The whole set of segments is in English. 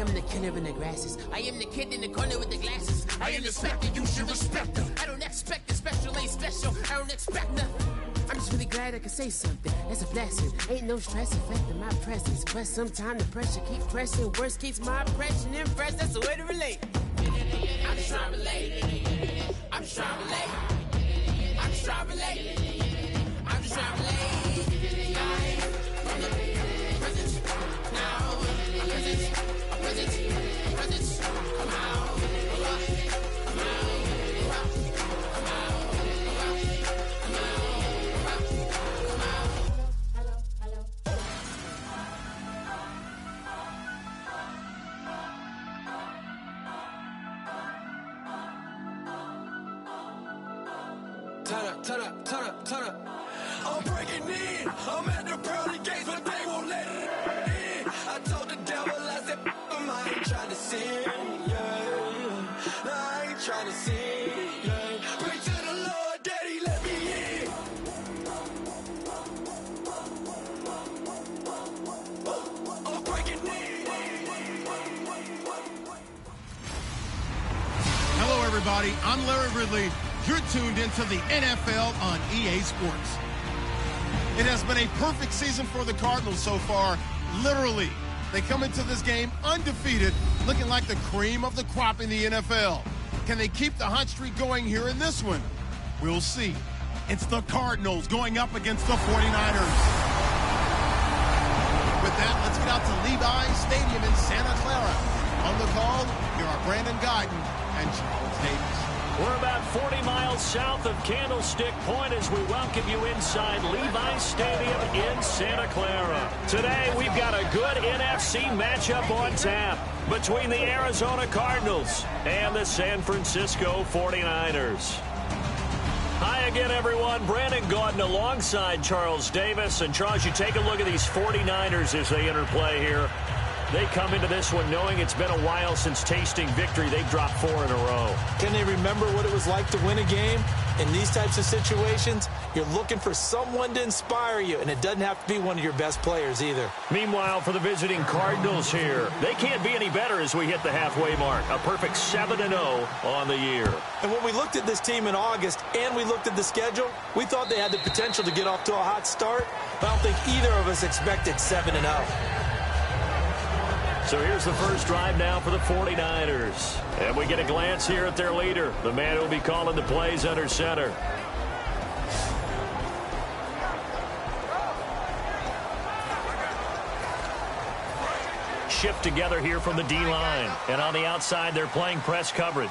am the killer in the grasses. I am the kid in the corner with the glasses. I am the specter, you should respect them. I don't expect the special, ain't special. I don't expect nothing. I'm just really glad I can say something. That's a blessing. Ain't no stress affecting my presence. But sometimes the pressure keeps pressing. Worst keeps my impression impressed. That's the way to relate. I'm just trying to relate. I'm just trying to relate. I'm just trying to relate. I'm just trying to relate. From the present now. Present. Come out. Come out. Turn up. I'm breaking in. I'm at the pearly gates, but they won't let it in. I told the devil, I said, I ain't trying to sin, yeah. No, I ain't trying to sin, yeah. Pray to the Lord, Daddy, let me in. I'm breaking in. Hello, everybody. I'm Larry Ridley. You're tuned into the NFL on EA Sports. It has been a perfect season for the Cardinals so far, literally. They come into this game undefeated, looking like the cream of the crop in the NFL. Can they keep the hot streak going here in this one? We'll see. It's the Cardinals going up against the 49ers. With that, let's get out to Levi's Stadium in Santa Clara. On the call, here are Brandon Guyton and Charles Davis. We're about 40 miles south of Candlestick Point as we welcome you inside Levi's Stadium in Santa Clara. Today, we've got a good NFC matchup on tap between the Arizona Cardinals and the San Francisco 49ers. Hi again, everyone. Brandon Gautin alongside Charles Davis. And, Charles, you take a look at these 49ers as they interplay here. They come into this one knowing it's been a while since tasting victory. They've dropped 4 in a row. Can they remember what it was like to win a game? In these types of situations, you're looking for someone to inspire you, and it doesn't have to be one of your best players either. Meanwhile, for the visiting Cardinals here, they can't be any better as we hit the halfway mark. A perfect 7-0 on the year. And when we looked at this team in August and we looked at the schedule, we thought they had the potential to get off to a hot start, but I don't think either of us expected 7-0. So here's the first drive now for the 49ers. And we get a glance here at their leader, the man who will be calling the plays under center. Shift together here from the D-line. And on the outside, they're playing press coverage.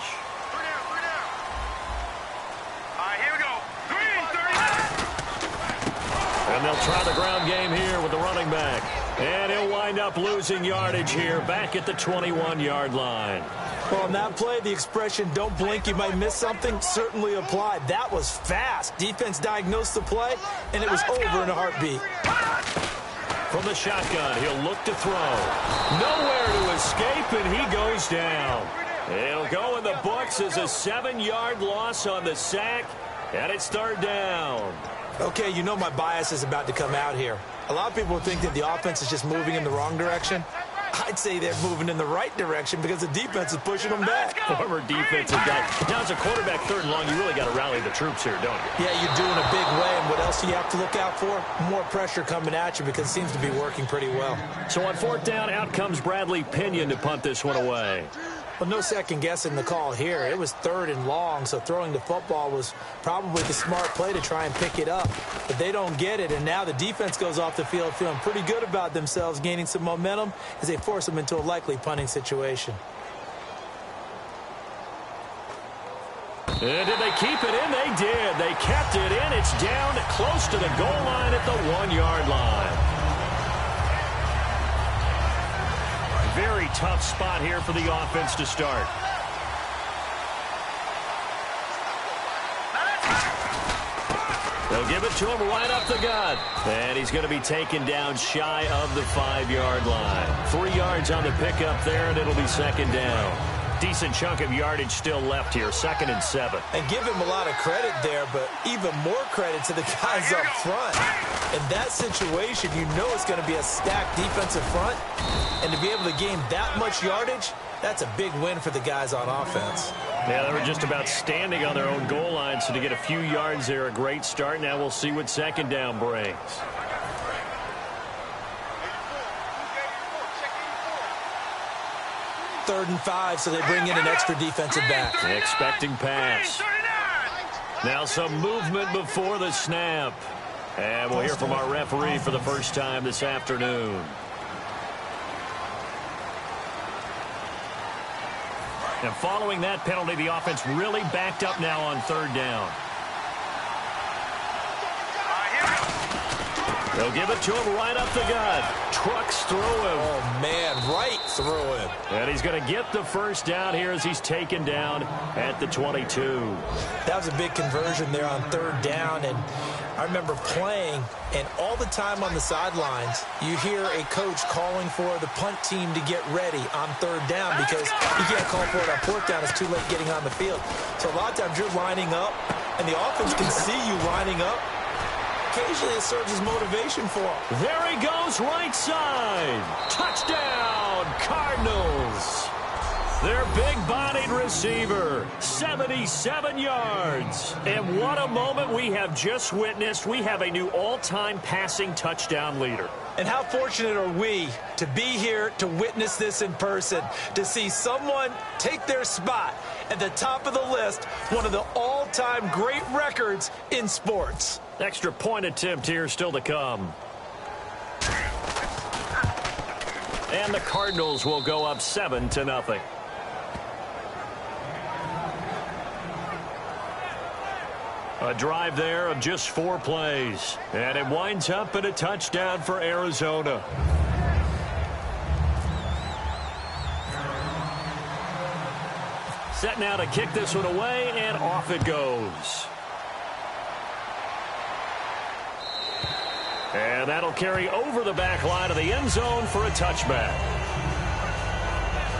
And they'll try the ground game here with the running back. And he'll wind up losing yardage here back at the 21-yard line. Well, on that play, the expression, don't blink, you might miss something, certainly applied. That was fast. Defense diagnosed the play, and it was over in a heartbeat. From the shotgun, he'll look to throw. Nowhere to escape, and he goes down. It'll go in the books as a 7-yard loss on the sack, and it's third down. Okay, you know my bias is about to come out here. A lot of people think that the offense is just moving in the wrong direction. I'd say they're moving in the right direction because the defense is pushing them back. Former defensive guy. Now, as a quarterback, third and long, you really got to rally the troops here, don't you? Yeah, you're doing a big way, and what else do you have to look out for? More pressure coming at you because it seems to be working pretty well. So on fourth down, out comes Bradley Pinion to punt this one away. Well, no second guessing the call here. It was third and long, so throwing the football was probably the smart play to try and pick it up. But they don't get it, and now the defense goes off the field feeling pretty good about themselves, gaining some momentum as they force them into a likely punting situation. And did they keep it in? They did. They kept it in. It's down close to the goal line at the 1-yard line. Very tough spot here for the offense to start. They'll give it to him right up the gut. And he's going to be taken down shy of the 5-yard line. 3 yards on the pickup there, and it'll be second down. decent chunk of yardage still left here, 2nd and 7. And give him a lot of credit there, but even more credit to the guys up front. In that situation, you know it's going to be a stacked defensive front. And to be able to gain that much yardage, that's a big win for the guys on offense. Yeah, they were just about standing on their own goal line, so to get a few yards there, a great start. Now we'll see what 2nd down brings. Third and 5, so they bring in an extra defensive back. Expecting pass. Now some movement before the snap. And we'll hear from our referee for the first time this afternoon. And following that penalty, the offense really backed up now on 3rd down. They'll give it to him right up the gut. Trucks through him. Oh, man, right through him. And he's going to get the first down here as he's taken down at the 22. That was a big conversion there on 3rd down. And I remember playing, and all the time on the sidelines, you hear a coach calling for the punt team to get ready on 3rd down because you can't call for it on 4th down. It's too late getting on the field. So a lot of times you're lining up, and the offense can see you lining up. Occasionally it serves as motivation for him. There he goes, right side. Touchdown, Cardinals. Their big-bodied receiver, 77 yards. And what a moment we have just witnessed. We have a new all-time passing touchdown leader. And how fortunate are we to be here to witness this in person, to see someone take their spot at the top of the list, one of the all-time great records in sports. Extra point attempt here still to come. And the Cardinals will go up 7-0. A drive there of just 4 plays. And it winds up in a touchdown for Arizona. Set now to kick this one away, and off it goes. And that'll carry over the back line of the end zone for a touchback.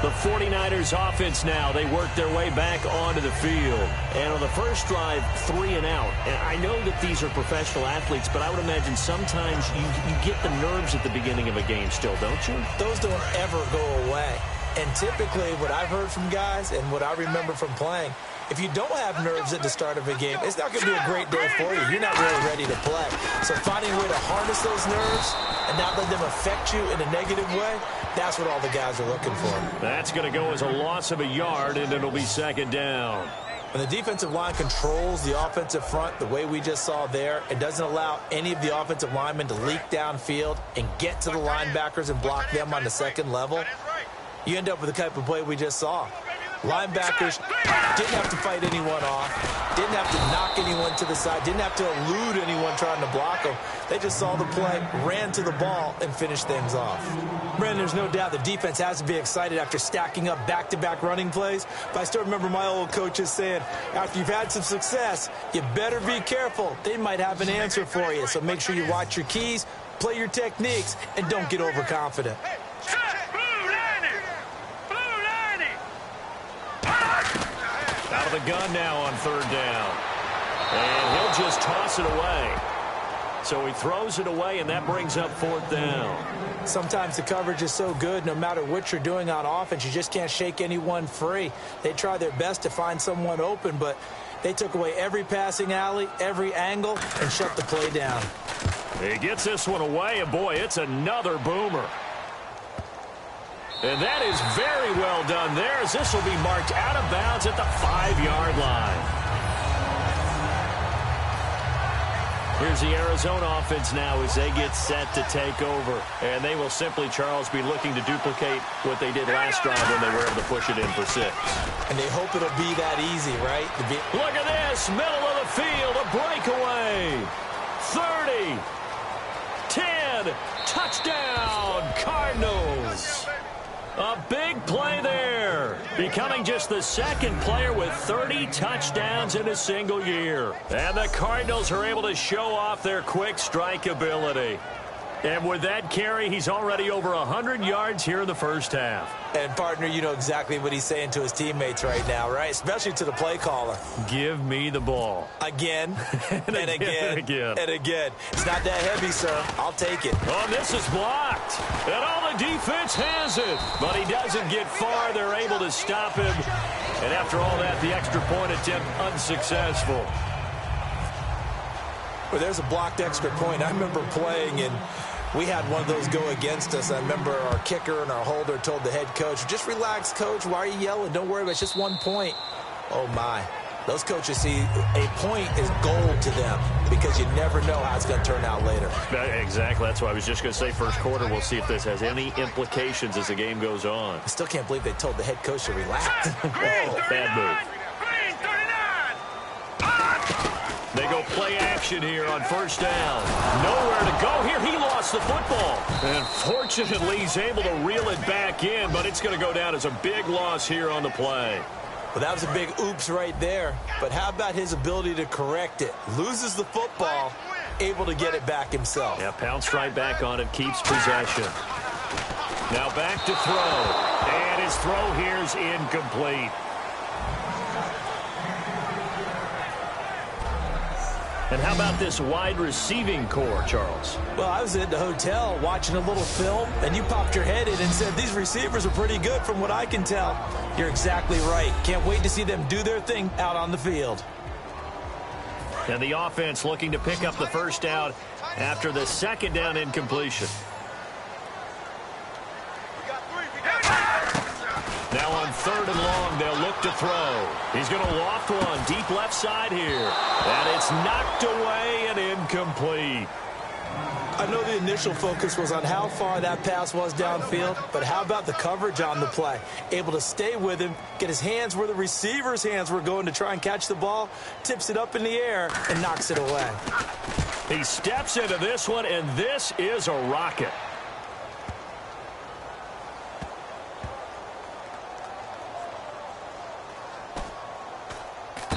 The 49ers offense now, they work their way back onto the field. And on the first drive, 3 and out. And I know that these are professional athletes, but I would imagine sometimes you get the nerves at the beginning of a game still, don't you? Those don't ever go away. And typically what I've heard from guys and what I remember from playing, if you don't have nerves at the start of a game, it's not going to be a great day for you. You're not really ready to play. So finding a way to harness those nerves and not let them affect you in a negative way, that's what all the guys are looking for. That's going to go as a loss of a yard, and it'll be 2nd down. When the defensive line controls the offensive front the way we just saw there, it doesn't allow any of the offensive linemen to leak downfield and get to the linebackers and block them on the second level. You end up with the type of play we just saw. Linebackers didn't have to fight anyone off, didn't have to knock anyone to the side, didn't have to elude anyone trying to block them. They just saw the play, ran to the ball, and finished things off. Brandon, there's no doubt the defense has to be excited after stacking up back-to-back running plays. But I still remember my old coaches saying, after you've had some success, you better be careful. They might have an answer for you. So make sure you watch your keys, play your techniques, and don't get overconfident. Out of the gun now on 3rd down. And he'll just toss it away. So he throws it away, and that brings up 4th down. Sometimes the coverage is so good, no matter what you're doing on offense, you just can't shake anyone free. They try their best to find someone open, but they took away every passing alley, every angle, and shut the play down. He gets this one away, and boy, it's another boomer. And that is very well done there, as this will be marked out of bounds at the 5-yard line. Here's the Arizona offense now as they get set to take over. And they will simply, Charles, be looking to duplicate what they did last drive when they were able to push it in for 6. And they hope it'll be that easy, right? Look at this, middle of the field, a breakaway. 30, 10, touchdown, Cardinals. A big play there, becoming just the 2nd player with 30 touchdowns in a single year. And the Cardinals are able to show off their quick strike ability. And with that carry, he's already over 100 yards here in the first half. And, partner, you know exactly what he's saying to his teammates right now, right? Especially to the play caller. Give me the ball. Again, and again, and again. And again. It's not that heavy, sir. I'll take it. Oh, this is blocked. And all the defense has it. But he doesn't get far. They're able to stop him. And after all that, the extra point attempt unsuccessful. Well, there's a blocked extra point. I remember playing, and we had one of those go against us. I remember our kicker and our holder told the head coach, just relax, coach. Why are you yelling? Don't worry about it. It's just 1 point. Oh, my. Those coaches see a point is gold to them because you never know how it's going to turn out later. Exactly. That's why I was just going to say first quarter. We'll see if this has any implications as the game goes on. I still can't believe they told the head coach to relax. Oh, bad move. They go play action here on first down. Nowhere to go here. He lost the football. And fortunately, he's able to reel it back in, but it's going to go down as a big loss here on the play. Well, that was a big oops right there. But how about his ability to correct it? Loses the football, able to get it back himself. Yeah, pounced right back on it, keeps possession. Now back to throw. And his throw here is incomplete. And how about this wide receiving core, Charles? Well, I was at the hotel watching a little film, and you popped your head in and said, these receivers are pretty good from what I can tell. You're exactly right. Can't wait to see them do their thing out on the field. And the offense looking to pick up the first down after the second down incompletion. Now on third and long, they'll look to throw. He's going to loft one deep left side here. And it's knocked away and incomplete. I know the initial focus was on how far that pass was downfield, but how about the coverage on the play? Able to stay with him, get his hands where the receiver's hands were going to try and catch the ball, tips it up in the air, and knocks it away. He steps into this one, and this is a rocket.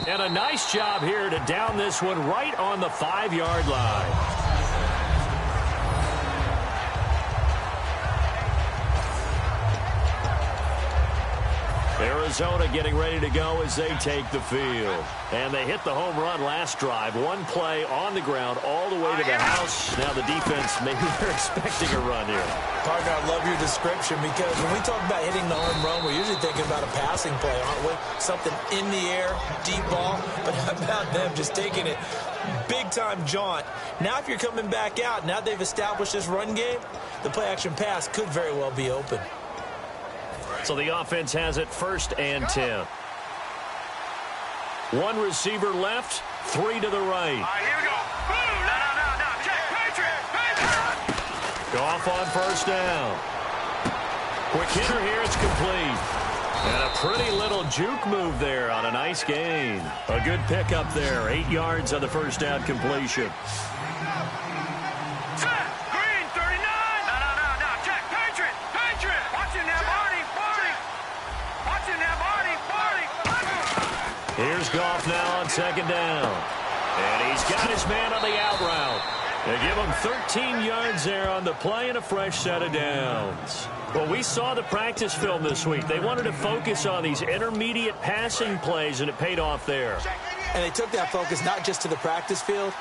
And a nice job here to down this one right on the 5-yard line. Arizona getting ready to go as they take the field. And they hit the home run last drive. One play on the ground all the way to the house. Now the defense, maybe they're expecting a run here. Partner, I love your description because when we talk about hitting the home run, we're usually thinking about a passing play, aren't we? Something in the air, deep ball. But how about them just taking it big-time jaunt? Now if you're coming back out, now they've established this run game, the play-action pass could very well be open. So the offense has it 1st and 10. One receiver left, 3 to the right. All right, here we go. Boom! No. Check. Patriot. Goff on first down. Quick hitter here, it's complete. And a pretty little juke move there on a nice gain. A good pickup there, 8 yards on the first down completion. Green, 39. No. Check. Patriot. Watch him now, Barney. Watch him now, Barney. Here's Goff now on second down. And he's got his man on the out route. They give him 13 yards there on the play and a fresh set of downs. Well, we saw the practice film this week. They wanted to focus on these intermediate passing plays, and it paid off there. And they took that focus not just to the practice field.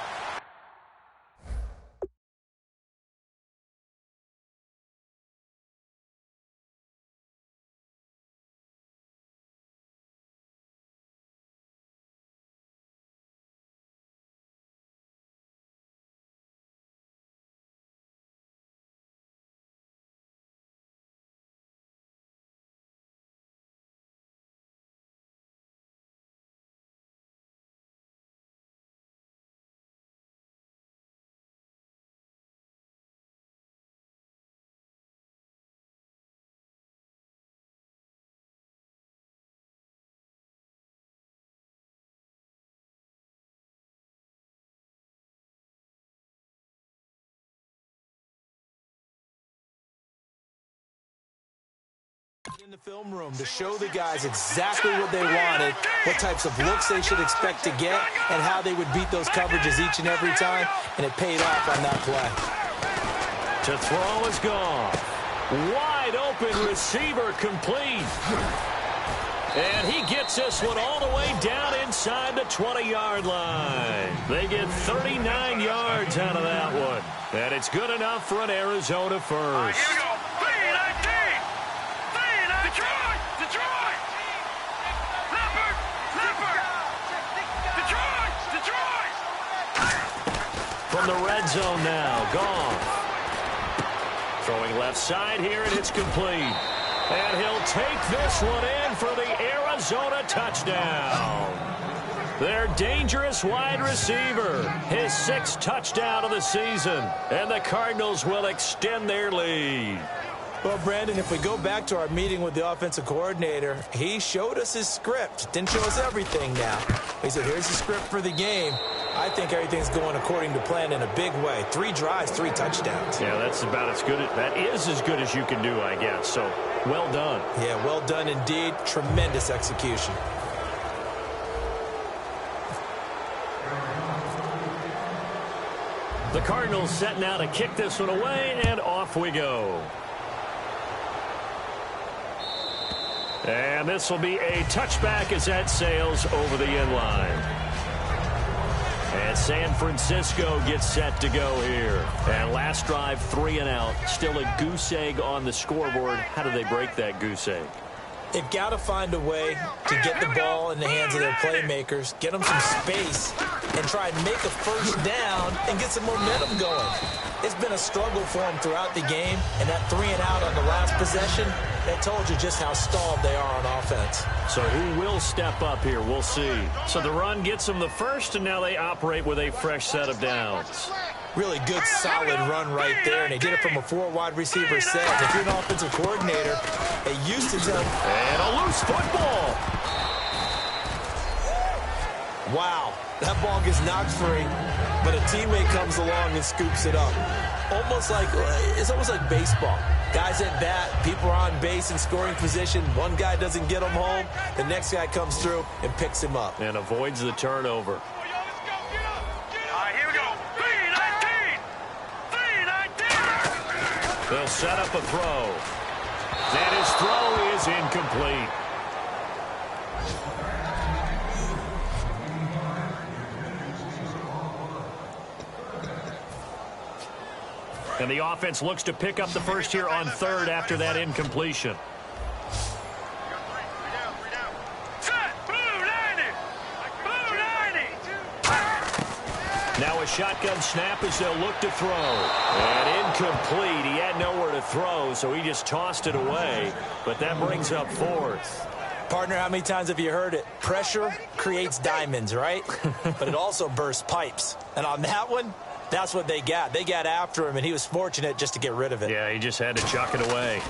In the film room to show the guys exactly what they wanted, what types of looks they should expect to get, and how they would beat those coverages each and every time, and it paid off on that play. To throw is gone. Wide open receiver complete. And he gets this one all the way down inside the 20-yard line. They get 39 yards out of that one. And it's good enough for an Arizona first. Here we go. 3-19. 3-19. Detroit. Detroit. Leopard. Leopard. Detroit. Detroit. From the red zone now. Gone. Throwing left side here, and it's complete. And he'll take this one in for the Arizona touchdown. Their dangerous wide receiver, his 6th touchdown of the season. And the Cardinals will extend their lead. Well, Brandon, if we go back to our meeting with the offensive coordinator, he showed us his script. Didn't show us everything now. He said, here's the script for the game. I think everything's going according to plan in a big way. 3 drives, 3 touchdowns. Yeah, that's about as good. That is as good as you can do, I guess. So, well done. Yeah, well done indeed. Tremendous execution. The Cardinals setting out to kick this one away, and off we go. And this will be a touchback as that sails over the end line. And San Francisco gets set to go here. And last drive, 3 and out. Still a goose egg on the scoreboard. How do they break that goose egg? They've got to find a way to get the ball in the hands of their playmakers, get them some space, and try and make a first down and get some momentum going. It's been a struggle for them throughout the game, and that 3 and out on the last possession, that told you just how stalled they are on offense. So who will step up here? We'll see. So the run gets them the first, and now they operate with a fresh set of downs. Really good, solid run right there, and they did it from a 4 wide receiver set. If you're an offensive coordinator, they used to tell... And a loose football. Wow, that ball gets knocked free, but a teammate comes along and scoops it up. It's almost like baseball. Guys at bat, people are on base in scoring position. One guy doesn't get him home, the next guy comes through and picks him up. And avoids the turnover. They'll set up a throw. And his throw is incomplete. And the offense looks to pick up the first here on 3rd after that incompletion. Now a shotgun snap as they'll look to throw. And incomplete. He had nowhere to throw, so he just tossed it away. But that brings up 4th. Partner, how many times have you heard it? Pressure creates diamonds, right? But it also bursts pipes. And on that one, that's what they got. They got after him, and he was fortunate just to get rid of it. Yeah, he just had to chuck it away.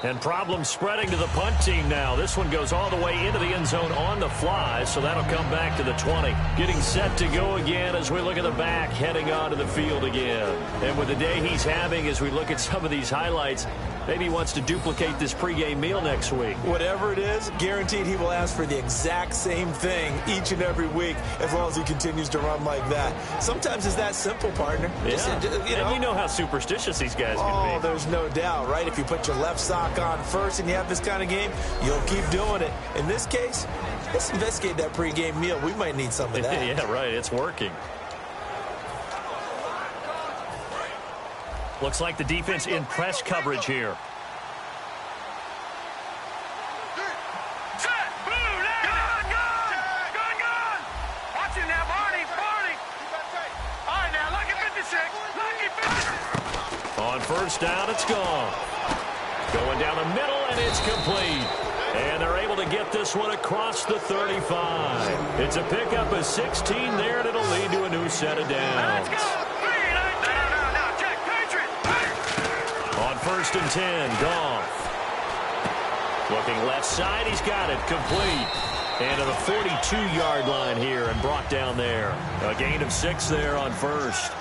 And problems spreading to the punt team now. This one goes all the way into the end zone on the fly, so that'll come back to the 20. Getting set to go again as we look at the back, heading onto the field again. And with the day he's having, as we look at some of these highlights, maybe he wants to duplicate this pregame meal next week. Whatever it is, guaranteed he will ask for the exact same thing each and every week as long as he continues to run like that. Sometimes it's that simple, partner. Yeah. And you know how superstitious these guys can be. Oh, there's no doubt, right? If you put your left sock on first and you have this kind of game, you'll keep doing it. In this case, let's investigate that pregame meal. We might need some of that. Yeah, right. It's working. Looks like the defense in press coverage here. On first down, it's gone. Going down the middle, and it's complete. And they're able to get this one across the 35. It's a pickup of 16 there, and it'll lead to a new set of downs. On 1st and 10, Goff. Looking left side, he's got it, complete. And to the 42-yard line here and brought down there. A gain of 6 there on 1st.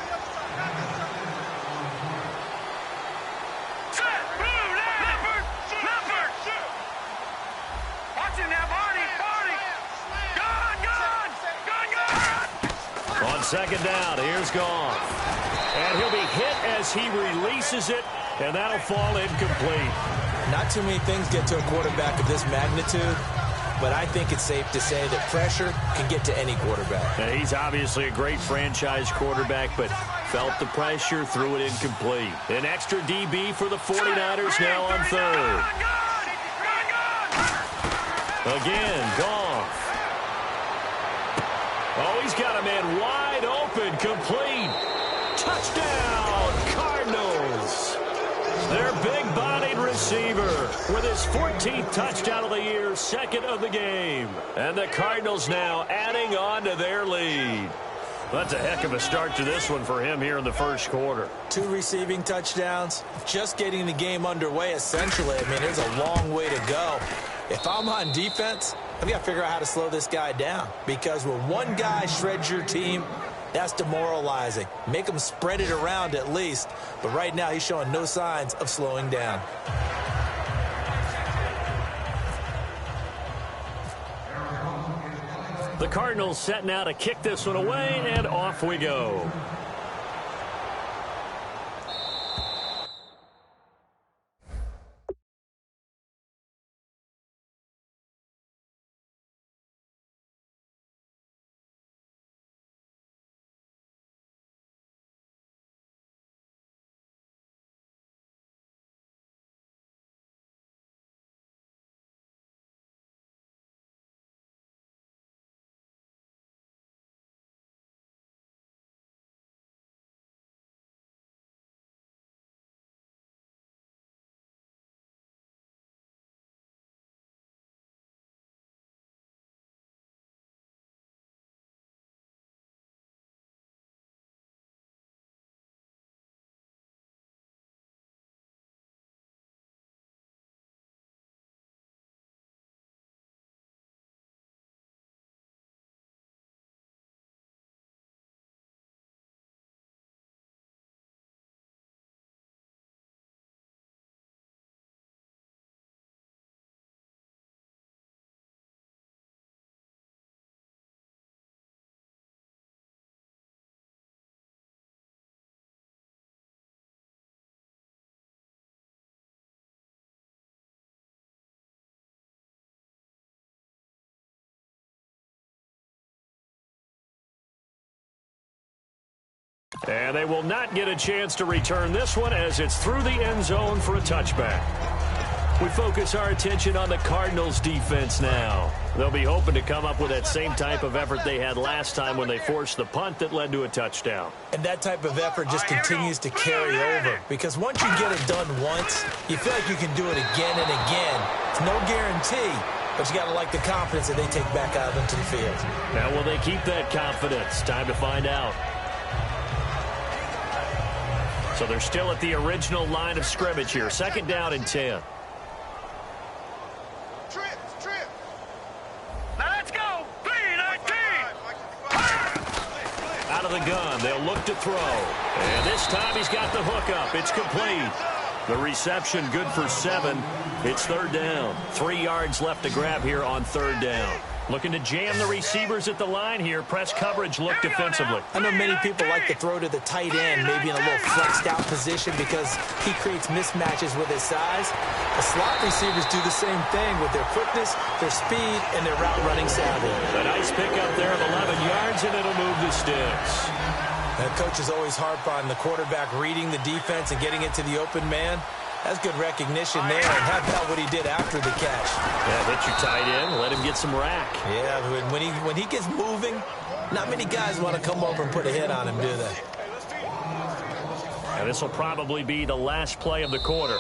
On second down, here's Goff. And he'll be hit as he releases it, and that'll fall incomplete. Not too many things get to a quarterback of this magnitude, but I think it's safe to say that pressure can get to any quarterback. Now, he's obviously a great franchise quarterback, but felt the pressure, threw it incomplete. An extra DB for the 49ers now on third. Again, Goff. Oh, he's got a man wide open, complete. Touchdown, Cardinals. Their big-bodied receiver with his 14th touchdown of the year, second of the game. And the Cardinals now adding on to their lead. That's a heck of a start to this one for him here in the first quarter. 2 receiving touchdowns, just getting the game underway, essentially. I mean, there's a long way to go. If I'm on defense, I've got to figure out how to slow this guy down. Because when one guy shreds your team, that's demoralizing. Make him spread it around at least. But right now, he's showing no signs of slowing down. The Cardinals set now to kick this one away, and off we go. And they will not get a chance to return this one as it's through the end zone for a touchback. We focus our attention on the Cardinals defense now. They'll be hoping to come up with that same type of effort they had last time when they forced the punt that led to a touchdown. And that type of effort just continues to carry over. Because once you get it done once, you feel like you can do it again and again. It's no guarantee, but you got to like the confidence that they take back out into the field. Now, will they keep that confidence? Time to find out. So they're still at the original line of scrimmage here. Second down and 10. Now let's go. 3-19. Out of the gun. They'll look to throw. And this time he's got the hook up. It's complete. The reception good for 7. It's third down. 3 yards left to grab here on third down. Looking to jam the receivers at the line here. Press coverage look defensively. I know many people like to throw to the tight end, maybe in a little flexed out position because he creates mismatches with his size. The slot receivers do the same thing with their quickness, their speed, and their route running savvy. A nice pickup there of 11 yards, and it'll move the sticks. And coaches always harp on the quarterback reading the defense and getting it to the open man. That's good recognition there, and how about what he did after the catch? Yeah, hit your tight end, let him get some rack. Yeah, when he gets moving, not many guys want to come over and put a hit on him, do they? And this will probably be the last play of the quarter.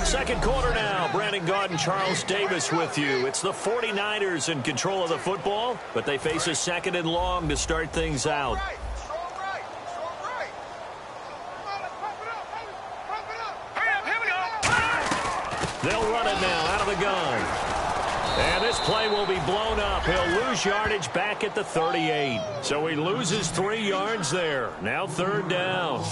Second quarter now. Brandon Gaudin, Charles Davis with you. It's the 49ers in control of the football, but they face a second and long to start things out. They'll run it now out of the gun. And this play will be blown up. He'll lose yardage back at the 38. So he loses 3 yards there. Now third down.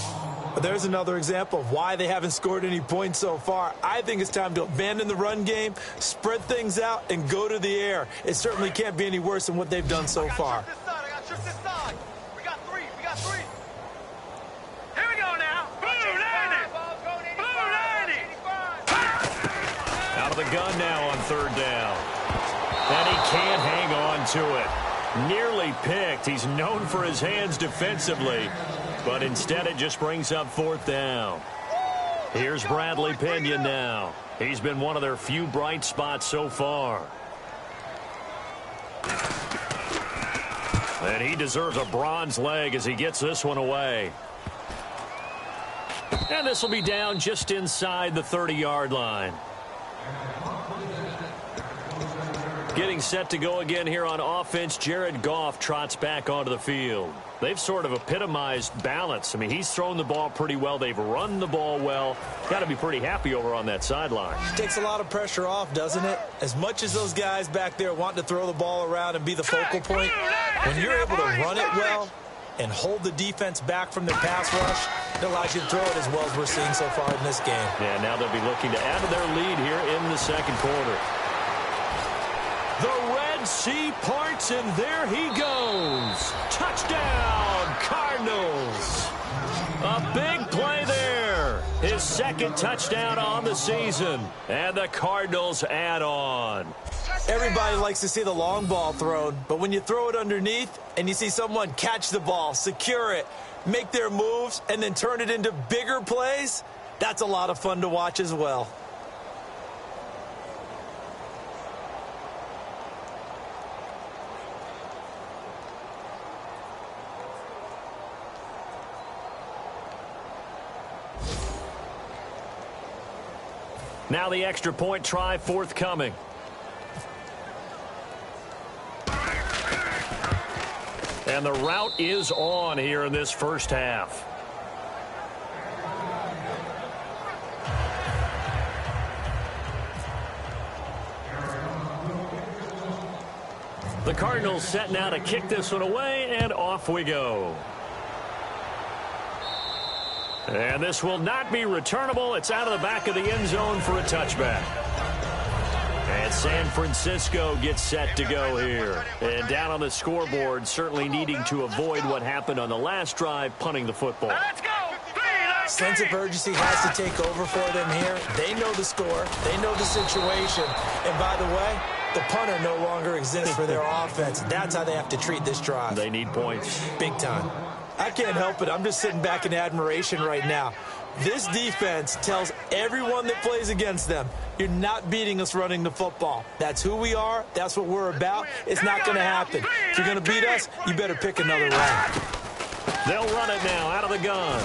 But there's another example of why they haven't scored any points so far. I think it's time to abandon the run game, spread things out, and go to the air. It certainly can't be any worse than what they've done so far. I got trips this side. We got three. Here we go now. Blue 90. Blue 90. Out of the gun now on third down. And he can't hang on to it. Nearly picked. He's known for his hands defensively, but instead it just brings up fourth down. Here's Bradley Pinion now. He's been one of their few bright spots so far. And he deserves a bronze leg as he gets this one away. And this will be down just inside the 30-yard line. Getting set to go again here on offense, Jared Goff trots back onto the field. They've sort of epitomized balance. I mean, he's thrown the ball pretty well. They've run the ball well. Got to be pretty happy over on that sideline. Takes a lot of pressure off, doesn't it? As much as those guys back there want to throw the ball around and be the focal point, when you're able to run it well and hold the defense back from their pass rush, it allows you to throw it as well as we're seeing so far in this game. Yeah, now they'll be looking to add to their lead here in the second quarter. The Red Sea parts, and there he goes. Touchdown, Cardinals. A big play there. His second touchdown on the season. And the Cardinals add on. Everybody likes to see the long ball thrown, but when you throw it underneath and you see someone catch the ball, secure it, make their moves, and then turn it into bigger plays, that's a lot of fun to watch as well. Now the extra point try forthcoming. And the route is on here in this first half. The Cardinals set now to kick this one away, and off we go. And this will not be returnable. It's out of the back of the end zone for a touchback. And San Francisco gets set to go here. And down on the scoreboard, certainly needing to avoid what happened on the last drive, punting the football. Let's go. Sense of urgency has to take over for them here. They know the score. They know the situation. And by the way, the punter no longer exists for their offense. That's how they have to treat this drive. They need points. Big time. I can't help it. I'm just sitting back in admiration right now. This defense tells everyone that plays against them, you're not beating us running the football. That's who we are. That's what we're about. It's not going to happen. If you're going to beat us, you better pick another run. They'll run it now out of the gun.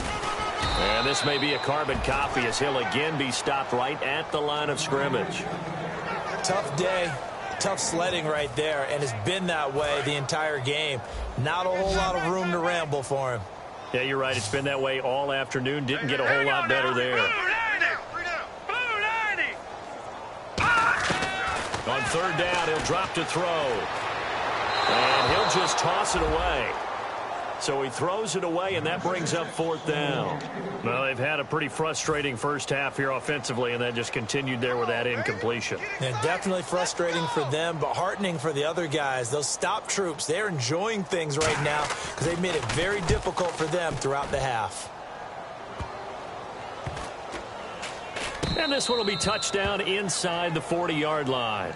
And this may be a carbon copy as he'll again be stopped right at the line of scrimmage. Tough day. Tough sledding right there, and it's been that way the entire game. Not a whole lot of room to ramble for him. Yeah, you're right. It's been that way all afternoon. Didn't get a whole lot better there. Blue 90. On third down, he'll drop to throw. And he'll just toss it away. So he throws it away, and that brings up fourth down. Well, they've had a pretty frustrating first half here offensively, and then just continued there with that incompletion. Yeah, definitely frustrating for them, but heartening for the other guys. Those stop troops, they're enjoying things right now because they've made it very difficult for them throughout the half. And this one will be touchdown inside the 40-yard line.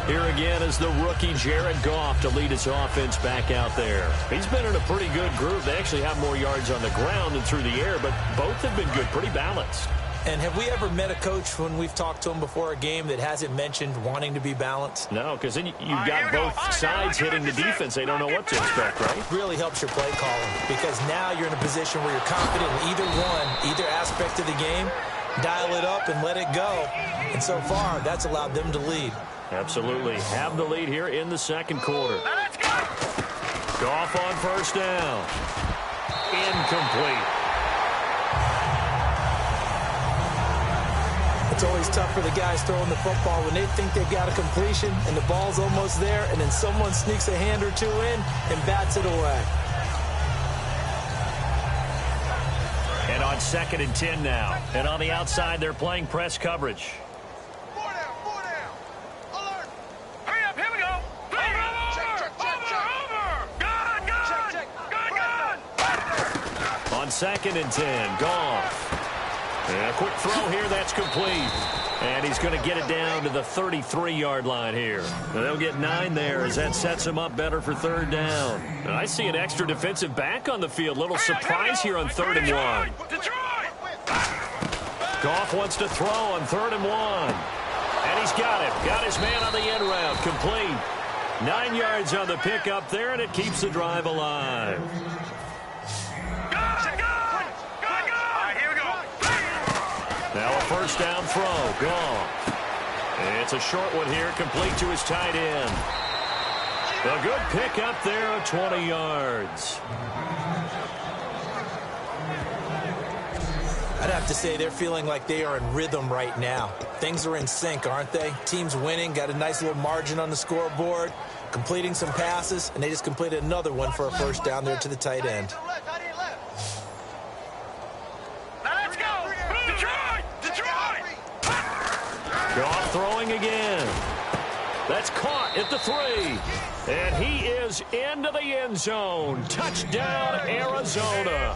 Here again is the rookie Jared Goff to lead his offense back out there. He's been in a pretty good group. They actually have more yards on the ground than through the air, but both have been good, pretty balanced. And have we ever met a coach when we've talked to him before a game that hasn't mentioned wanting to be balanced? No, because then you've got both sides hitting the defense. They don't know what to expect, right? Really helps your play calling because now you're in a position where you're confident in either aspect of the game. Dial it up and let it go. And so far, that's allowed them to lead. Absolutely. Have the lead here in the second quarter. Let's go. Goff on first down. Incomplete. It's always tough for the guys throwing the football when they think they've got a completion and the ball's almost there, and then someone sneaks a hand or two in and bats it away. It's 2nd and 10 now. And on the outside, they're playing press coverage. On 2nd and 10, Goff. And a quick throw here, that's complete. And he's going to get it down to the 33-yard line here. And they'll get 9 there as that sets him up better for 3rd down. And I see an extra defensive back on the field. Little surprise here on 3rd and 1. Goff wants to throw on 3rd and 1. And he's got it. Got his man on the end route. Complete. 9 yards on the pickup there, and it keeps the drive alive. Now a 1st down throw. Goff. It's a short one here, complete to his tight end. A good pickup there of 20 yards. I'd have to say they're feeling like they are in rhythm right now. Things are in sync, aren't they? Team's winning, got a nice little margin on the scoreboard, completing some passes, and they just completed another one for a 1st down there to the tight end. Goff throwing again. That's caught at the 3. And he is into the end zone. Touchdown, Arizona.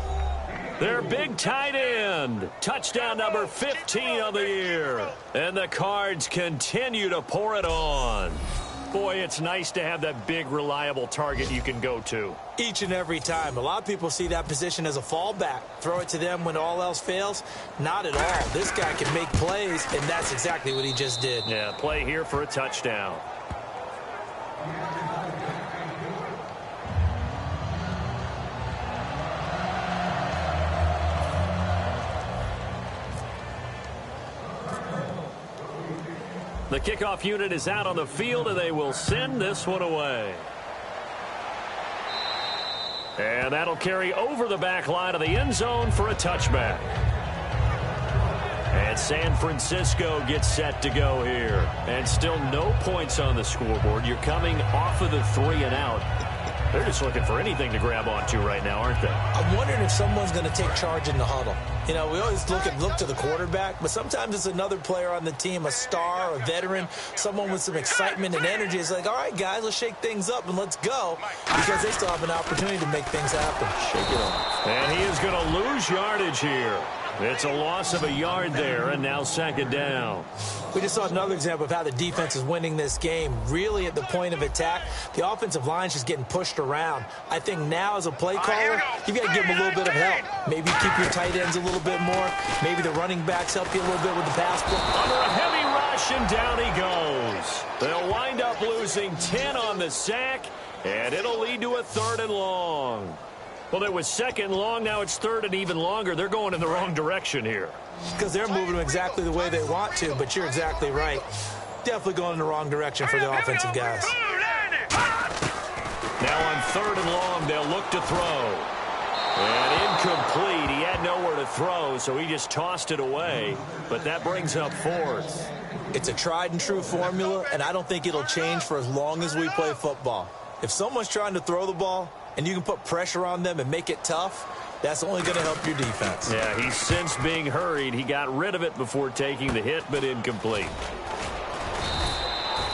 Their big tight end. Touchdown number 15 of the year. And the Cards continue to pour it on. Boy, it's nice to have that big, reliable target you can go to. Each and every time. A lot of people see that position as a fallback. Throw it to them when all else fails. Not at all. This guy can make plays, and that's exactly what he just did. Yeah, play here for a touchdown. The kickoff unit is out on the field, and they will send this one away. And that'll carry over the back line of the end zone for a touchback. And San Francisco gets set to go here. And still no points on the scoreboard. You're coming off of the 3 and out. They're just looking for anything to grab onto right now, aren't they? I'm wondering if someone's going to take charge in the huddle. You know, we always look to the quarterback, but sometimes it's another player on the team, a star, a veteran, someone with some excitement and energy. It's like, all right, guys, let's shake things up and let's go, because they still have an opportunity to make things happen. Shake it off. And he is going to lose yardage here. It's a loss of a yard there, and now 2nd down. We just saw another example of how the defense is winning this game. Really at the point of attack, the offensive line's just getting pushed around. I think now as a play caller, you've got to give them a little bit of help. Maybe keep your tight ends a little bit more. Maybe the running backs help you a little bit with the pass block. Under a heavy rush, and down he goes. They'll wind up losing 10 on the sack, and it'll lead to a 3rd and long. Well, it was 2nd long. Now it's 3rd and even longer. They're going in the wrong direction here. Because they're moving them exactly the way they want to, but you're exactly right. Definitely going in the wrong direction for the offensive guys. Now on 3rd and long, they'll look to throw. And incomplete. He had nowhere to throw, so he just tossed it away. But that brings up 4th. It's a tried and true formula, and I don't think it'll change for as long as we play football. If someone's trying to throw the ball, and you can put pressure on them and make it tough, that's only going to help your defense. Yeah, he's since being hurried. He got rid of it before taking the hit, but incomplete.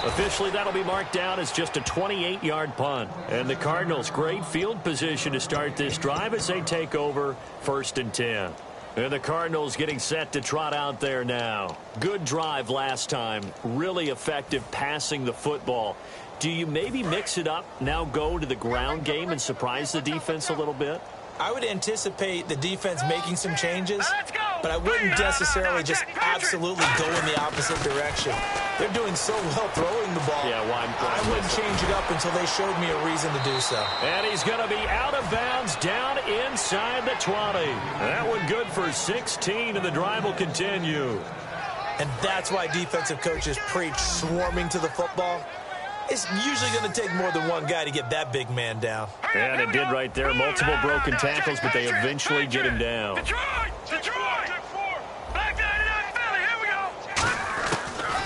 Officially, that'll be marked down as just a 28-yard punt. And the Cardinals, great field position to start this drive as they take over 1st and 10. And the Cardinals getting set to trot out there now. Good drive last time. Really effective passing the football. Do you maybe mix it up, now go to the ground game and surprise the defense a little bit? I would anticipate the defense making some changes, but I wouldn't necessarily just absolutely go in the opposite direction. They're doing so well throwing the ball. Yeah, I wouldn't change it up until they showed me a reason to do so. And he's going to be out of bounds down inside the 20. That one good for 16, and the drive will continue. And that's why defensive coaches preach swarming to the football. It's usually going to take more than one guy to get that big man down. And it did right there. Multiple broken tackles, but they eventually get him down.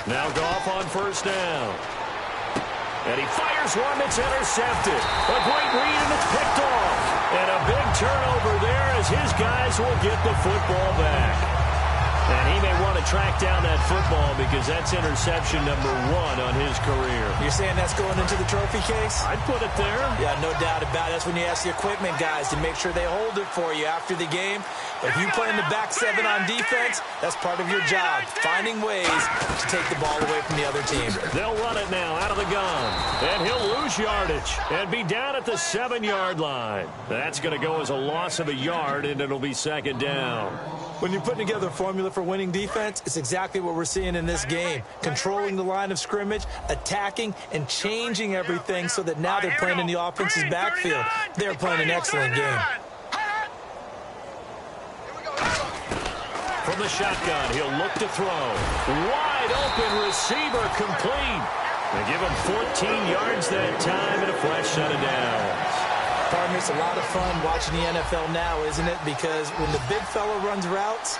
Now Goff on 1st down. And he fires one that's intercepted. A great read, and it's picked off. And a big turnover there as his guys Cardinals will get the football back. And he may want to track down that football because that's interception number 1 on his career. You're saying that's going into the trophy case? I'd put it there. Yeah, no doubt about it. That's when you ask the equipment guys to make sure they hold it for you after the game. But if you play in the back 7 on defense, that's part of your job, finding ways to take the ball away from the other team. They'll run it now out of the gun. And he'll lose yardage and be down at the 7-yard line. That's going to go as a loss of a yard, and it'll be second down. When you're putting together a formula for winning defense, it's exactly what we're seeing in this game. Controlling the line of scrimmage, attacking, and changing everything so that now they're playing in the offense's backfield. They're playing an excellent game. From the shotgun, he'll look to throw. Wide open receiver complete. They give him 14 yards that time and a fresh set of downs. Partner, it's a lot of fun watching the NFL now, isn't it? Because when the big fella runs routes,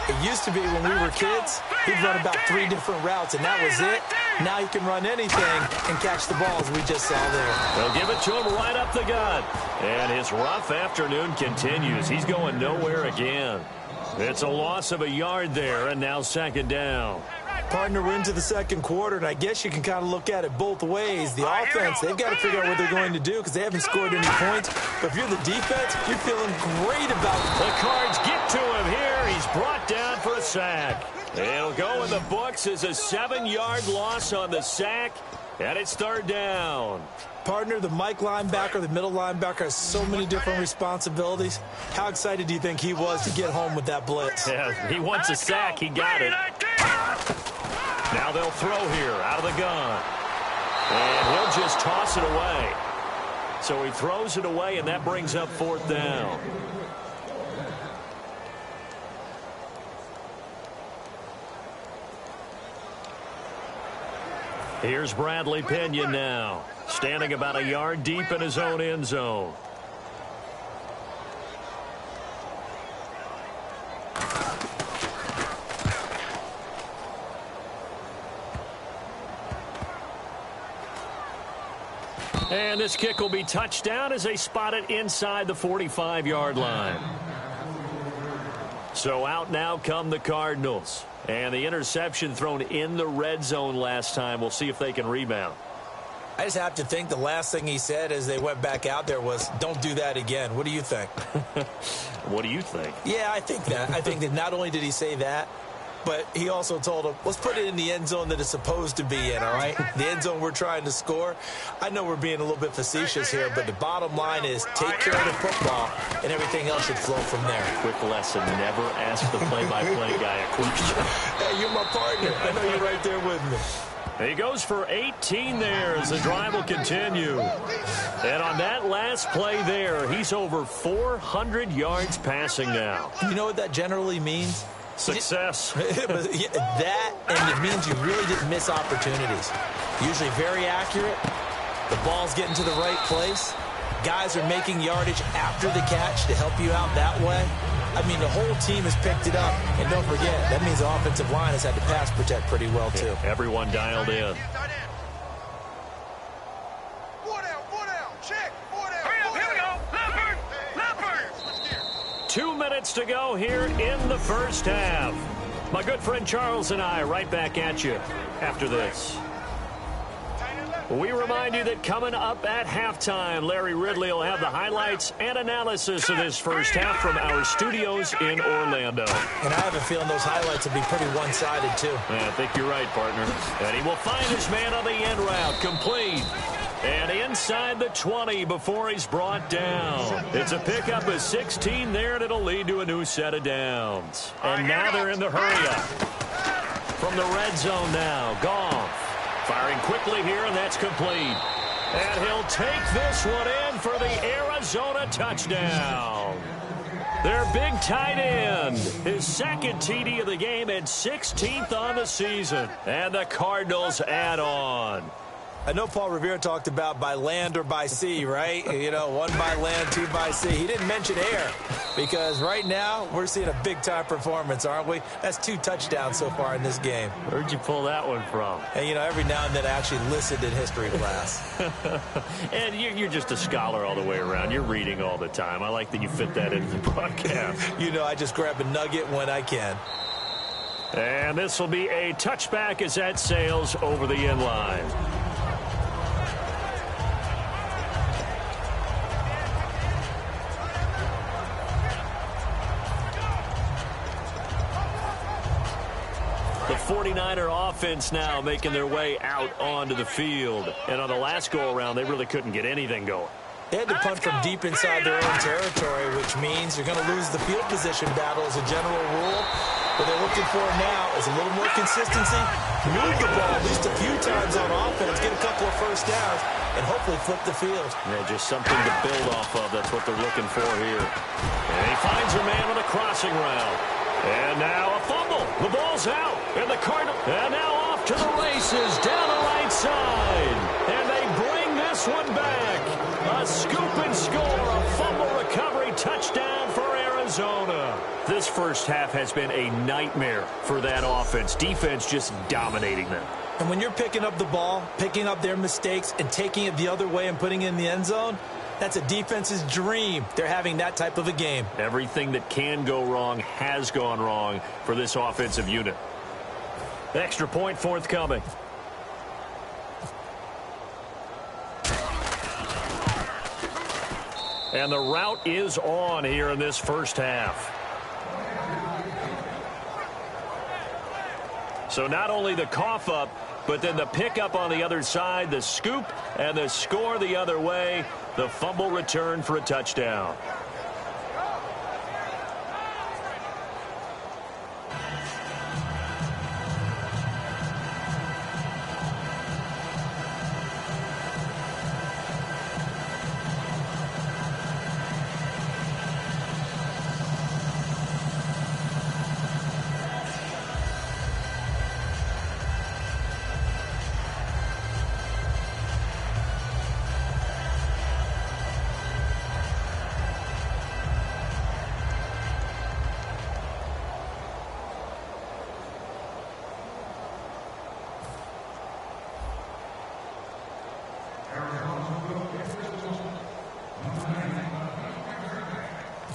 it used to be when we were kids, he'd run about 3 different routes, and that was it. Now he can run anything and catch the balls we just saw there. They'll give it to him right up the gut. And his rough afternoon continues. He's going nowhere again. It's a loss of a yard there, and now second down. Partner, we're into the second quarter, and I guess you can kind of look at it both ways. The offense, they've got to figure out what they're going to do because they haven't scored any points. But if you're the defense, you're feeling great about it. The Cards get to him here. He's brought down for a sack. It'll go in the books as a 7-yard loss on the sack, and it's third down. Partner, the Mike linebacker, the middle linebacker has so many different responsibilities. How excited do you think he was to get home with that blitz? Yeah, he wants a sack. He got it. Now they'll throw here out of the gun. And he'll just toss it away. So he throws it away, and that brings up fourth down. Here's Bradley Pinion now, standing about a yard deep in his own end zone. And this kick will be touchdown as they spot it inside the 45-yard line. So out now come the Cardinals. And the interception thrown in the red zone last time. We'll see if they can rebound. I just have to think the last thing he said as they went back out there was, don't do that again. What do you think? What do you think? Yeah, I think that. I think that not only did he say that, but he also told him, let's put it in the end zone that it's supposed to be in, all right? The end zone we're trying to score. I know we're being a little bit facetious here, but the bottom line is take care of the football, and everything else should flow from there. Quick lesson, never ask the play-by-play guy a question. Hey, you're my partner. I know you're right there with me. He goes for 18 there as the drive will continue. And on that last play there, he's over 400 yards passing now. You know what that generally means? Success. That, and it means you really didn't miss opportunities. Usually very accurate. The ball's getting to the right place. Guys are making yardage after the catch to help you out that way. I mean, the whole team has picked it up. And don't forget, that means the offensive line has had to pass protect pretty well, too. Yeah, everyone dialed in. 2 minutes to go here in the first half. My good friend Charles and I right back at you after this. We remind you that coming up at halftime, Larry Ridley will have the highlights and analysis of this first half from our studios in Orlando. And I have a feeling those highlights will be pretty one-sided, too. Yeah, I think you're right, partner. And he will find his man on the end route, complete. And inside the 20 before he's brought down. It's a pickup of 16 there, and it'll lead to a new set of downs. And now they're in the hurry-up. From the red zone now, Goff. Firing quickly here, and that's complete. And he'll take this one in for the Arizona touchdown. Their big tight end, his second TD of the game and 16th on the season. And the Cardinals add on. I know Paul Revere talked about by land or by sea, right? You know, 1 by land, 2 by sea. He didn't mention air because right now we're seeing a big-time performance, aren't we? That's 2 touchdowns so far in this game. Where'd you pull that one from? And, you know, every now and then I actually listened in history class. And you're just a scholar all the way around. You're reading all the time. I like that you fit that into the broadcast. You know, I just grab a nugget when I can. And this will be a touchback as that sails over the end line. The 49er offense now making their way out onto the field. And on the last go-around, they really couldn't get anything going. They had to punt from deep inside their own territory, which means you're going to lose the field position battle as a general rule. What they're looking for now is a little more consistency, move the ball at least a few times on offense, get a couple of first downs, and hopefully flip the field. Yeah, just something to build off of. That's what they're looking for here. And he finds a man on a crossing route. And now a fumble. The ball's out. And the Cardinals. And now off to the races down the right side. And they bring this one back. A scoop and score. A fumble recovery touchdown for Arizona. This first half has been a nightmare for that offense. Defense just dominating them. And when you're picking up the ball, picking up their mistakes, and taking it the other way and putting it in the end zone, that's a defense's dream. They're having that type of a game. Everything that can go wrong has gone wrong for this offensive unit. Extra point forthcoming. And the route is on here in this first half. So not only the cough up, but then the pickup on the other side, the scoop, and the score the other way. The fumble return for a touchdown.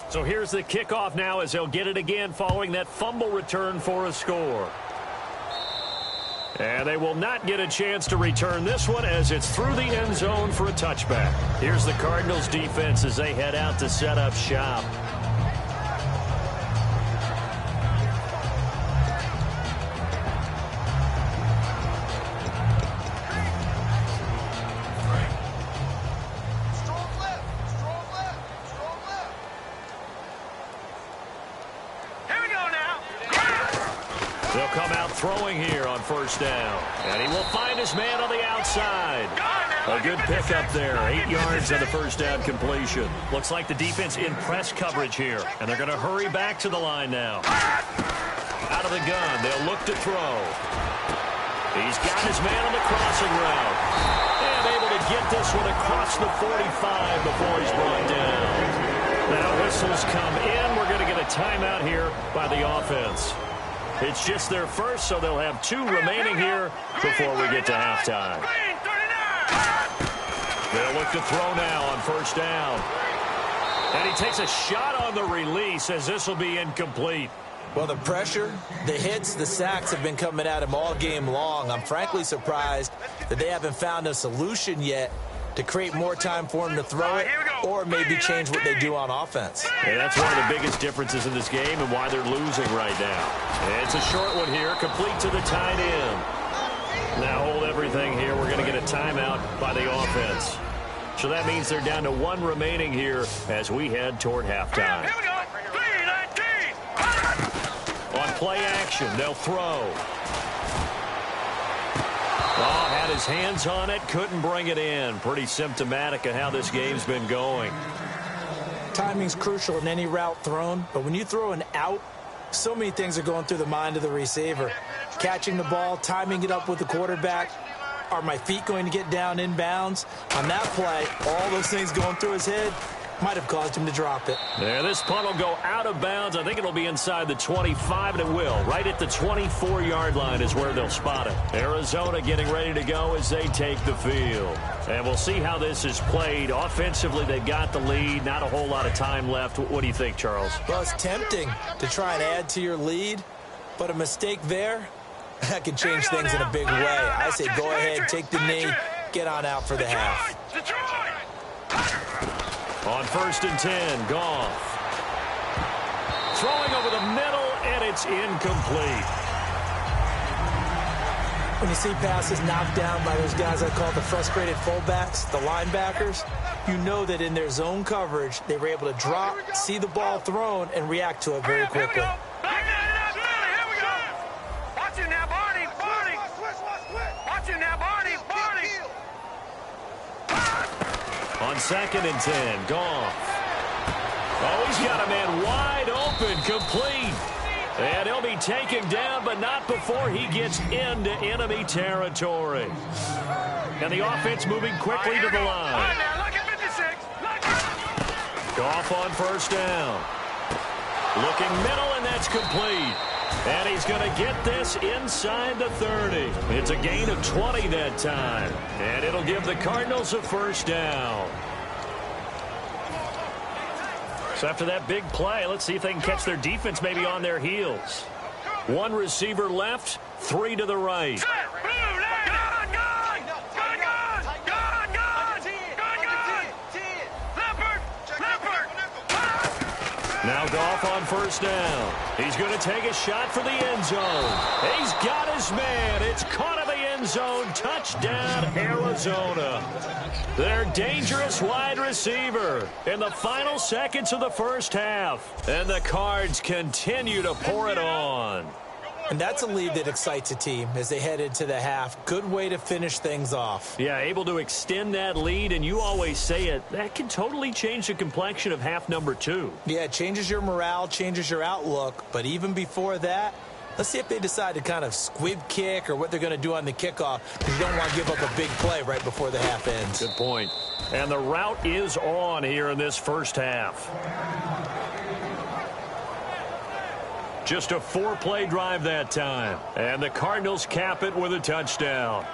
So here's the kickoff now as they'll get it again following that fumble return for a score. And they will not get a chance to return this one as it's through the end zone for a touchback. Here's the Cardinals defense as they head out to set up shop. They'll come out throwing here on first down. And he will find his man on the outside. A good pickup there. 8 yards on the first down completion. Looks like the defense in press coverage here. And they're going to hurry back to the line now. Out of the gun. They'll look to throw. He's got his man on the crossing route. And able to get this one across the 45 before he's brought down. Now whistles come in. We're going to get a timeout here by the offense. It's just their first, so they'll have 2 remaining here before we get to halftime. They'll look to throw now on first down. And he takes a shot on the release as this will be incomplete. Well, the pressure, the hits, the sacks have been coming at him all game long. I'm frankly surprised that they haven't found a solution yet to create more time for him to throw it or maybe change what they do on offense. And that's one of the biggest differences in this game and why they're losing right now. And it's a short one here, complete to the tight end. Now hold everything here. We're going to get a timeout by the offense. So that means they're down to 1 remaining here as we head toward halftime. Here we go. 3-19. On play action, they'll throw. Oh, had his hands on it, couldn't bring it in. Pretty symptomatic of how this game's been going. Timing's crucial in any route thrown, but when you throw an out, so many things are going through the mind of the receiver. Catching the ball, timing it up with the quarterback, Are my feet going to get down inbounds? On that play, all those things going through his head might have caused him to drop it. Yeah, this punt will go out of bounds. I think it'll be inside the 25, and it will. Right at the 24-yard line is where they'll spot it. Arizona getting ready to go as they take the field. And we'll see how this is played. Offensively, they've got the lead. Not a whole lot of time left. What do you think, Charles? Well, it's tempting to try and add to your lead, but a mistake there, that can change things in a big way. I say go ahead, take the knee, get on out for the half. On 1st and 10, Goff. Throwing over the middle, and it's incomplete. When you see passes knocked down by those guys I call the frustrated fullbacks, the linebackers, you know that in their zone coverage, they were able to drop, see the ball thrown, and react to it very quickly. On 2nd and 10, Goff. Oh, he's got a man wide open, complete. And he'll be taken down, but not before he gets into enemy territory. And the offense moving quickly to the line. Goff on 1st down. Looking middle, and that's complete. And he's going to get this inside the 30. It's a gain of 20 that time. And it'll give the Cardinals a 1st down. So after that big play, let's see if they can catch their defense maybe on their heels. 1 receiver left, 3 to the right. Now Goff on 1st down. He's going to take a shot for the end zone. He's got his man. It's caught in the end zone. Touchdown, Arizona. Their dangerous wide receiver in the final seconds of the 1st half. And the Cards continue to pour it on. And that's a lead that excites a team as they head into the half. Good way to finish things off. Yeah, able to extend that lead, and you always say it, that can totally change the complexion of half number 2. Yeah, it changes your morale, changes your outlook. But even before that, let's see if they decide to kind of squib kick or what they're going to do on the kickoff, because you don't want to give up a big play right before the half ends. Good point. And the route is on here in this 1st half. Just a 4-play drive that time. And the Cardinals cap it with a touchdown.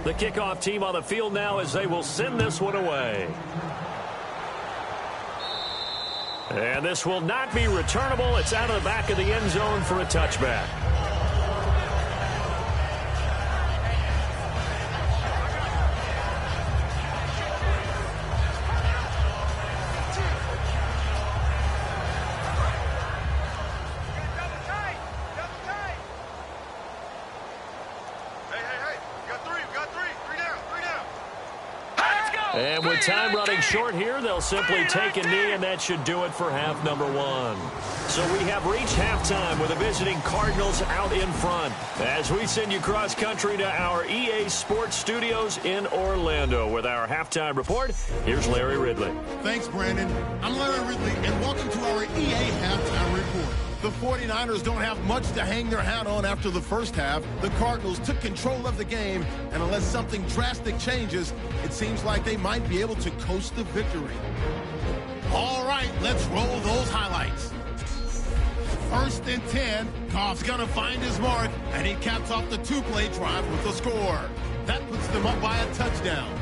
The kickoff team on the field now as they will send this one away. And this will not be returnable. It's out of the back of the end zone for a touchback. And with time running short here, they'll simply take a knee, and that should do it for half number 1. So we have reached halftime with the visiting Cardinals out in front. As we send you cross-country to our EA Sports Studios in Orlando with our halftime report, here's Larry Ridley. Thanks, Brandon. I'm Larry Ridley, and welcome to our EA Halftime Report. The 49ers don't have much to hang their hat on after the first half. The Cardinals took control of the game, and unless something drastic changes, it seems like they might be able to coast to victory. All right, let's roll those highlights. 1st and 10, Goff's gonna find his mark, and he caps off the two-play drive with a score. That puts them up by a touchdown.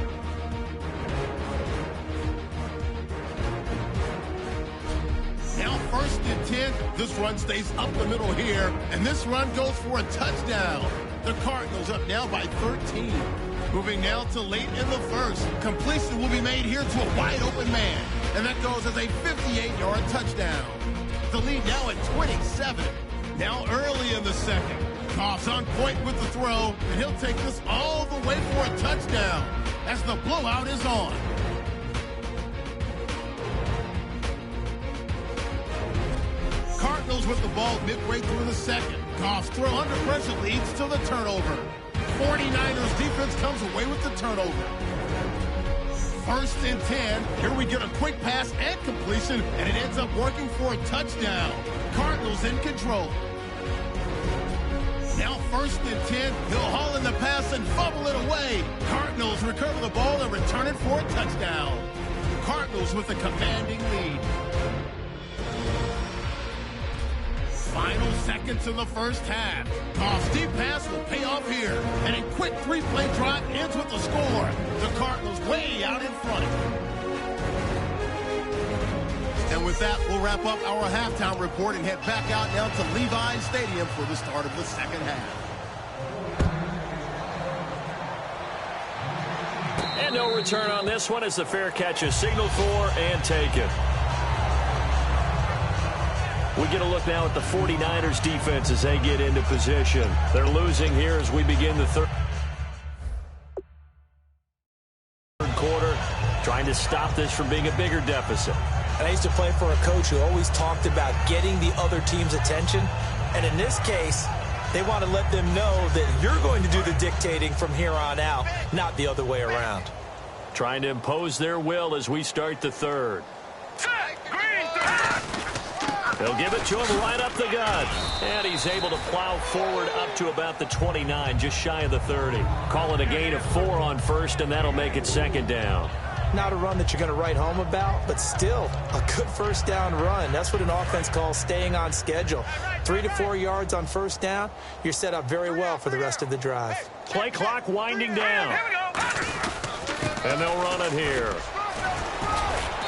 Now 1st and 10, this run stays up the middle here, and this run goes for a touchdown. The Cardinals up now by 13. Moving now to late in the first. Completion will be made here to a wide-open man, and that goes as a 58-yard touchdown. The lead now at 27. Now early in the second. Goff's on point with the throw, and he'll take this all the way for a touchdown as the blowout is on. Cardinals with the ball midway through the second. Goff's throw under pressure leads to the turnover. 49ers defense comes away with the turnover. 1st and 10. Here we get a quick pass and completion, and it ends up working for a touchdown. Cardinals in control. Now 1st and 10. He'll haul in the pass and fumble it away. Cardinals recover the ball and return it for a touchdown. Cardinals with a commanding lead. Final seconds in the first half. Goff's deep pass will pay off here. And a quick three-play drive ends with a score. The Cardinals way out in front. And with that, we'll wrap up our halftime report and head back out now to Levi's Stadium for the start of the second half. And no return on this one as the fair catch is signaled for and taken. We get a look now at the 49ers defense as they get into position. They're losing here as we begin the third quarter, trying to stop this from being a bigger deficit. And I used to play for a coach who always talked about getting the other team's attention. And in this case, they want to let them know that you're going to do the dictating from here on out, not the other way around. Trying to impose their will as we start the third. They'll give it to him right up the gut. And he's able to plow forward up to about the 29, just shy of the 30. Call it a gain of 4 on first, and that'll make it second down. Not a run that you're going to write home about, but still a good first down run. That's what an offense calls staying on schedule. 3 to 4 yards on first down, you're set up very well for the rest of the drive. Play clock winding down. And they'll run it here.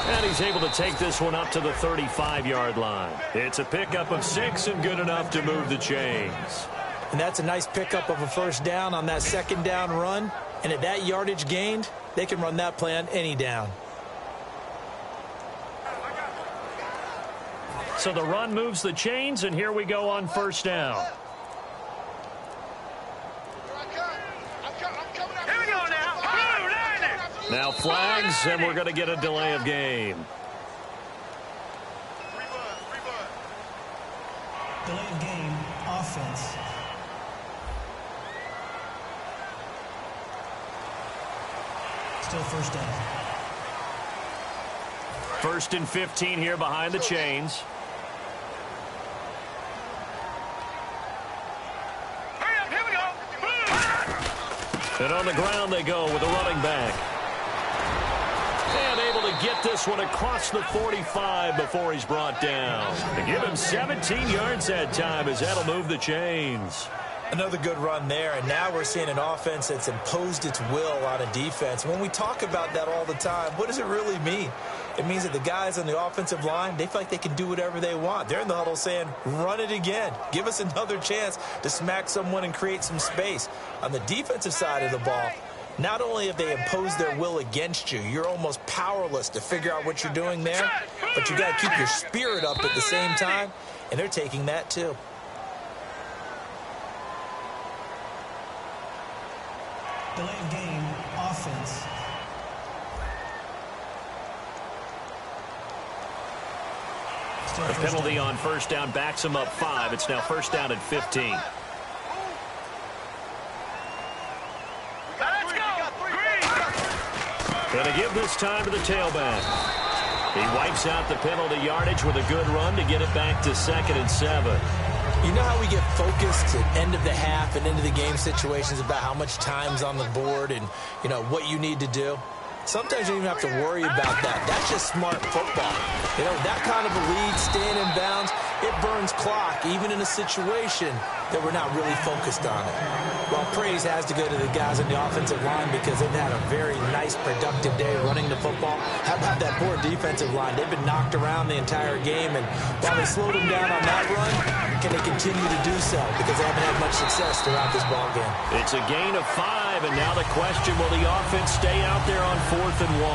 And he's able to take this one up to the 35-yard line. It's a pickup of 6 and good enough to move the chains. And that's a nice pickup of a first down on that second down run. And at that yardage gained, they can run that play on any down. So the run moves the chains, and here we go on first down. Now flags, and we're going to get a delay of game. Delay of game, offense. Still first down. 1st and 15 here behind the chains. Here we go. And on the ground they go with a running back. And able to get this one across the 45 before he's brought down. To give him 17 yards that time as that'll move the chains. Another good run there, and now we're seeing an offense that's imposed its will on a defense. When we talk about that all the time, what does it really mean? It means that the guys on the offensive line, they feel like they can do whatever they want. They're in the huddle saying, run it again. Give us another chance to smack someone and create some space. On the defensive side of the ball, not only have they imposed their will against you, you're almost powerless to figure out what you're doing there, but you got to keep your spirit up at the same time, and they're taking that too. Delay of game, offense. Still The first penalty down. on first down backs him up 5. It's now first down at 15. Let's go. Green. Going to give this time to the tailback. He wipes out the penalty yardage with a good run to get it back to 2nd and 7. You know how we get focused at end of the half and into the game situations about how much time's on the board and, you know, what you need to do? Sometimes you don't even have to worry about that. That's just smart football. You know, that kind of a lead, staying in bounds, it burns clock, even in a situation that we're not really focused on it. Well, praise has to go to the guys on the offensive line because they've had a very nice, productive day running the football. How about that poor defensive line? They've been knocked around the entire game, and while they slowed them down on that run, can they continue to do so? Because they haven't had much success throughout this ball game. It's a gain of 5, and now the question, will the offense stay out there on 4th and 1?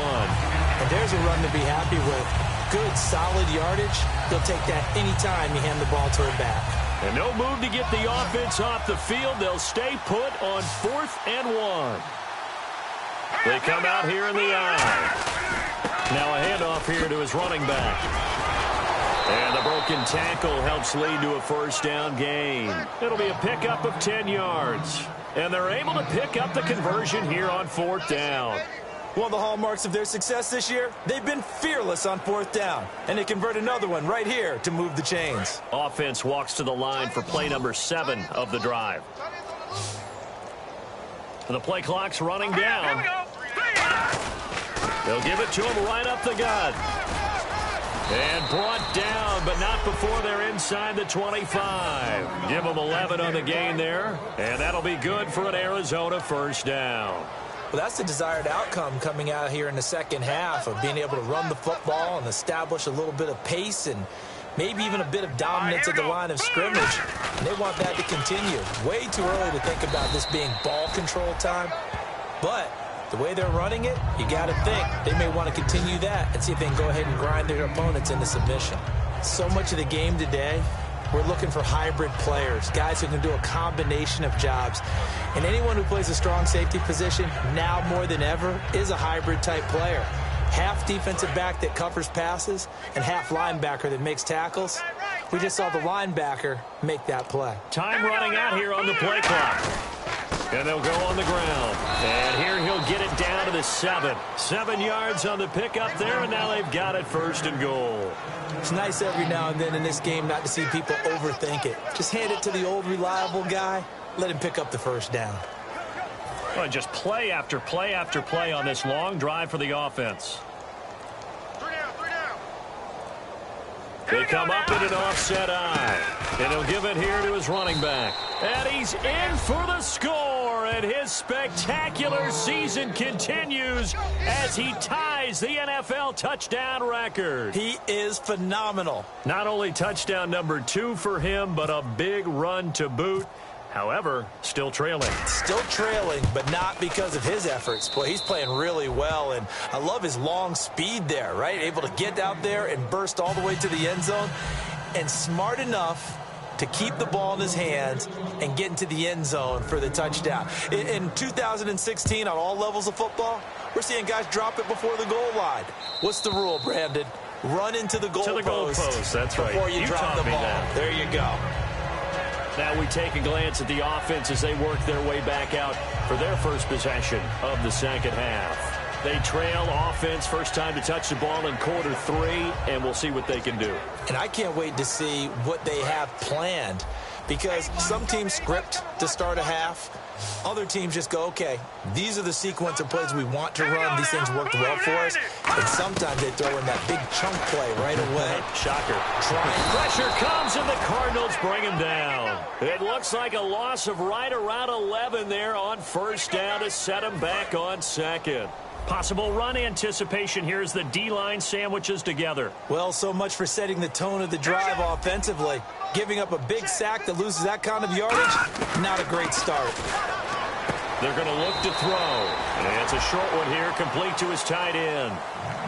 And there's a run to be happy with. Good, solid yardage. They'll take that anytime you hand the ball to her back. And no move to get the offense off the field. They'll stay put on 4th and 1. They come out here in the eye. Now a handoff here to his running back. And the broken tackle helps lead to a first down gain. It'll be a pickup of 10 yards. And they're able to pick up the conversion here on 4th down. One of the hallmarks of their success this year, they've been fearless on 4th down. And they convert another one right here to move the chains. Offense walks to the line for play number 7 of the drive. And the play clock's running down. They'll give it to him right up the gut. And brought down, but not before they're inside the 25. Give them 11 on the gain there. And that'll be good for an Arizona first down. Well, that's the desired outcome coming out here in the second half of being able to run the football and establish a little bit of pace and maybe even a bit of dominance at the line of scrimmage. And they want that to continue. Way too early to think about this being ball control time. But the way they're running it, you got to think they may want to continue that and see if they can go ahead and grind their opponents into submission. So much of the game today, we're looking for hybrid players, guys who can do a combination of jobs. And anyone who plays a strong safety position, now more than ever, is a hybrid-type player. Half defensive back that covers passes and half linebacker that makes tackles. We just saw the linebacker make that play. Time running out here on the play clock. And they'll go on the ground. And here he'll get it down to the 7. 7 yards on the pickup there, and now they've got it 1st and goal. It's nice every now and then in this game not to see people overthink it. Just hand it to the old reliable guy. Let him pick up the first down. Well, just play after play after play on this long drive for the offense. They come up in an offset eye. And he'll give it here to his running back. And he's in for the score. And his spectacular season continues as he ties the NFL touchdown record. He is phenomenal. Not only touchdown number 2 for him, but a big run to boot. However, still trailing. Still trailing, but not because of his efforts. Boy, he's playing really well, and I love his long speed there, right? Able to get out there and burst all the way to the end zone, and smart enough to keep the ball in his hands and get into the end zone for the touchdown. In 2016, on all levels of football, we're seeing guys drop it before the goal line. What's the rule, Brandon? Run into the goal post. That's right. Before you drop the ball. There you go. Now we take a glance at the offense as they work their way back out for their first possession of the second half. They trail offense, first time to touch the ball in quarter 3, and we'll see what they can do. And I can't wait to see what they have planned, because some teams script to start a half. Other teams just go, okay, these are the sequence of plays we want to run. These things worked well for us. And sometimes they throw in that big chunk play right away. Shocker. Pressure comes, and the Cardinals bring him down. It looks like a loss of right around 11 there on first down to set him back on second. Possible run anticipation here as the D-line sandwiches together. Well, so much for setting the tone of the drive offensively. Giving up a big sack that loses that kind of yardage, not a great start. They're going to look to throw. And it's a short one here, complete to his tight end.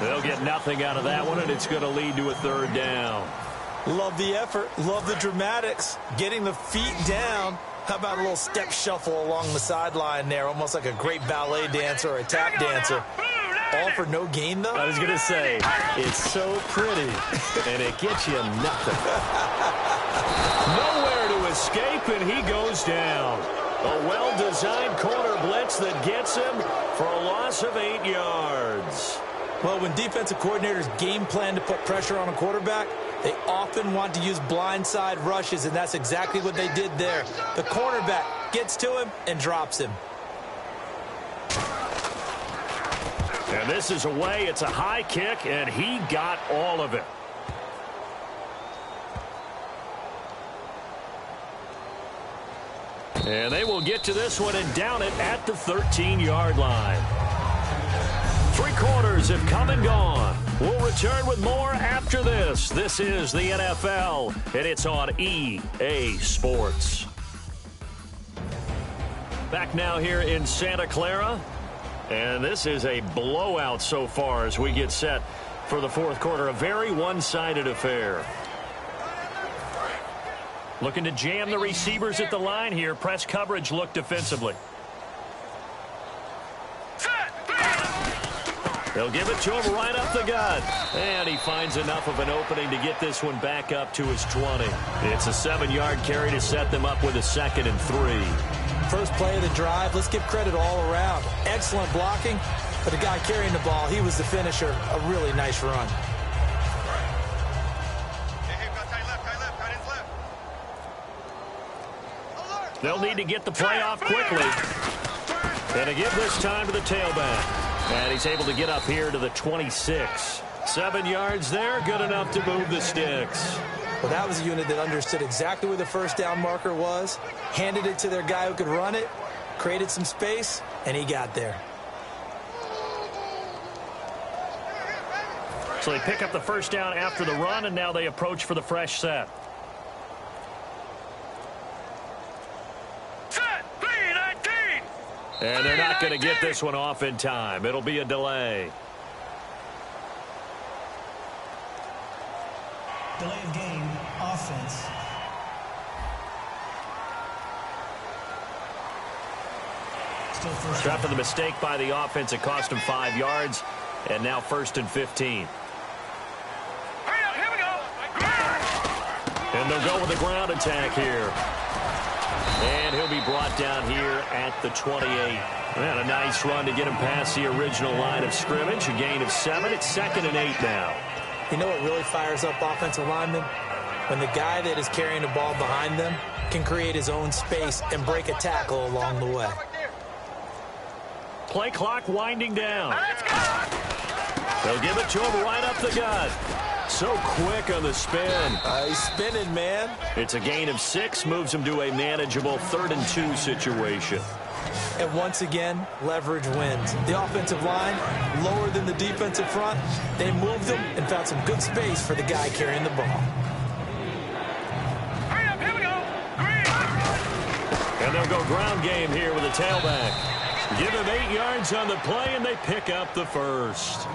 They'll get nothing out of that one, and it's going to lead to a third down. Love the effort. Love the dramatics. Getting the feet down. How about a little step shuffle along the sideline there, almost like a great ballet dancer or a tap dancer. All for no gain, though? I was going to say, it's so pretty, and it gets you nothing. Nowhere to escape, and he goes down. A well-designed corner blitz that gets him for a loss of 8 yards. Well, when defensive coordinators game plan to put pressure on a quarterback, they often want to use blindside rushes, and that's exactly what they did there. The cornerback gets to him and drops him. And this is away. It's a high kick, and he got all of it. And they will get to this one and down it at the 13-yard line. 3 quarters have come and gone. We'll return with more after this. This is the NFL, and it's on EA Sports. Back now here in Santa Clara. And this is a blowout so far as we get set for the fourth quarter. A very one-sided affair. Looking to jam the receivers at the line here. Press coverage look defensively. They'll give it to him right up the gut. And he finds enough of an opening to get this one back up to his 20. It's a 7-yard carry to set them up with a 2nd and 3. First play of the drive, let's give credit all around. Excellent blocking, but the guy carrying the ball, he was the finisher. A really nice run. They'll need to get the play off quickly. And to give this time to the tailback. And he's able to get up here to the 26. 7 yards there, good enough to move the sticks. Well, that was a unit that understood exactly where the first down marker was, handed it to their guy who could run it, created some space, and he got there. So they pick up the first down after the run, and now they approach for the fresh set. And they're not going to get this one off in time. It'll be a delay. Delay of game, offense. Still first down. After the mistake by the offense, it cost him 5 yards. And now 1st and 15. Here we go. And they'll go with a ground attack here. And he'll be brought down here at the 28. And a nice run to get him past the original line of scrimmage. A gain of 7. It's 2nd and 8 now. You know what really fires up offensive linemen? When the guy that is carrying the ball behind them can create his own space and break a tackle along the way. Play clock winding down. They'll give it to him right up the gut. So quick on the spin. He's spinning, man. It's a gain of 6, moves him to a manageable 3rd and 2 situation. And once again, leverage wins. The offensive line, lower than the defensive front, they moved them and found some good space for the guy carrying the ball. Here we go. And they'll go ground game here with a tailback. Give him 8 yards on the play, and they pick up the first.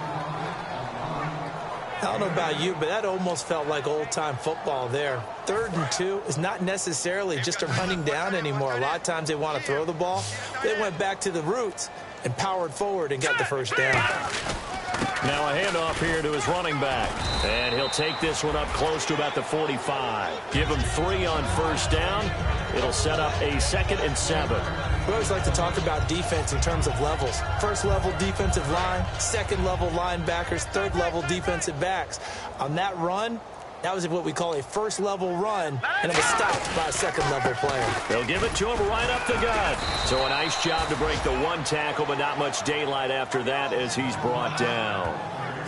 I don't know about you, but that almost felt like old-time football there. 3rd and 2 is not necessarily just a running down anymore. A lot of times they want to throw the ball. They went back to the roots and powered forward and got the first down. Now a handoff here to his running back. And he'll take this one up close to about the 45. Give him 3 on first down. It'll set up a 2nd and 7. We always like to talk about defense in terms of levels. First level defensive line, second level linebackers, third level defensive backs. On that run, that was what we call a first level run, and it was stopped by a second level player. They'll give it to him right up the gut. So a nice job to break the 1 tackle, but not much daylight after that as he's brought down.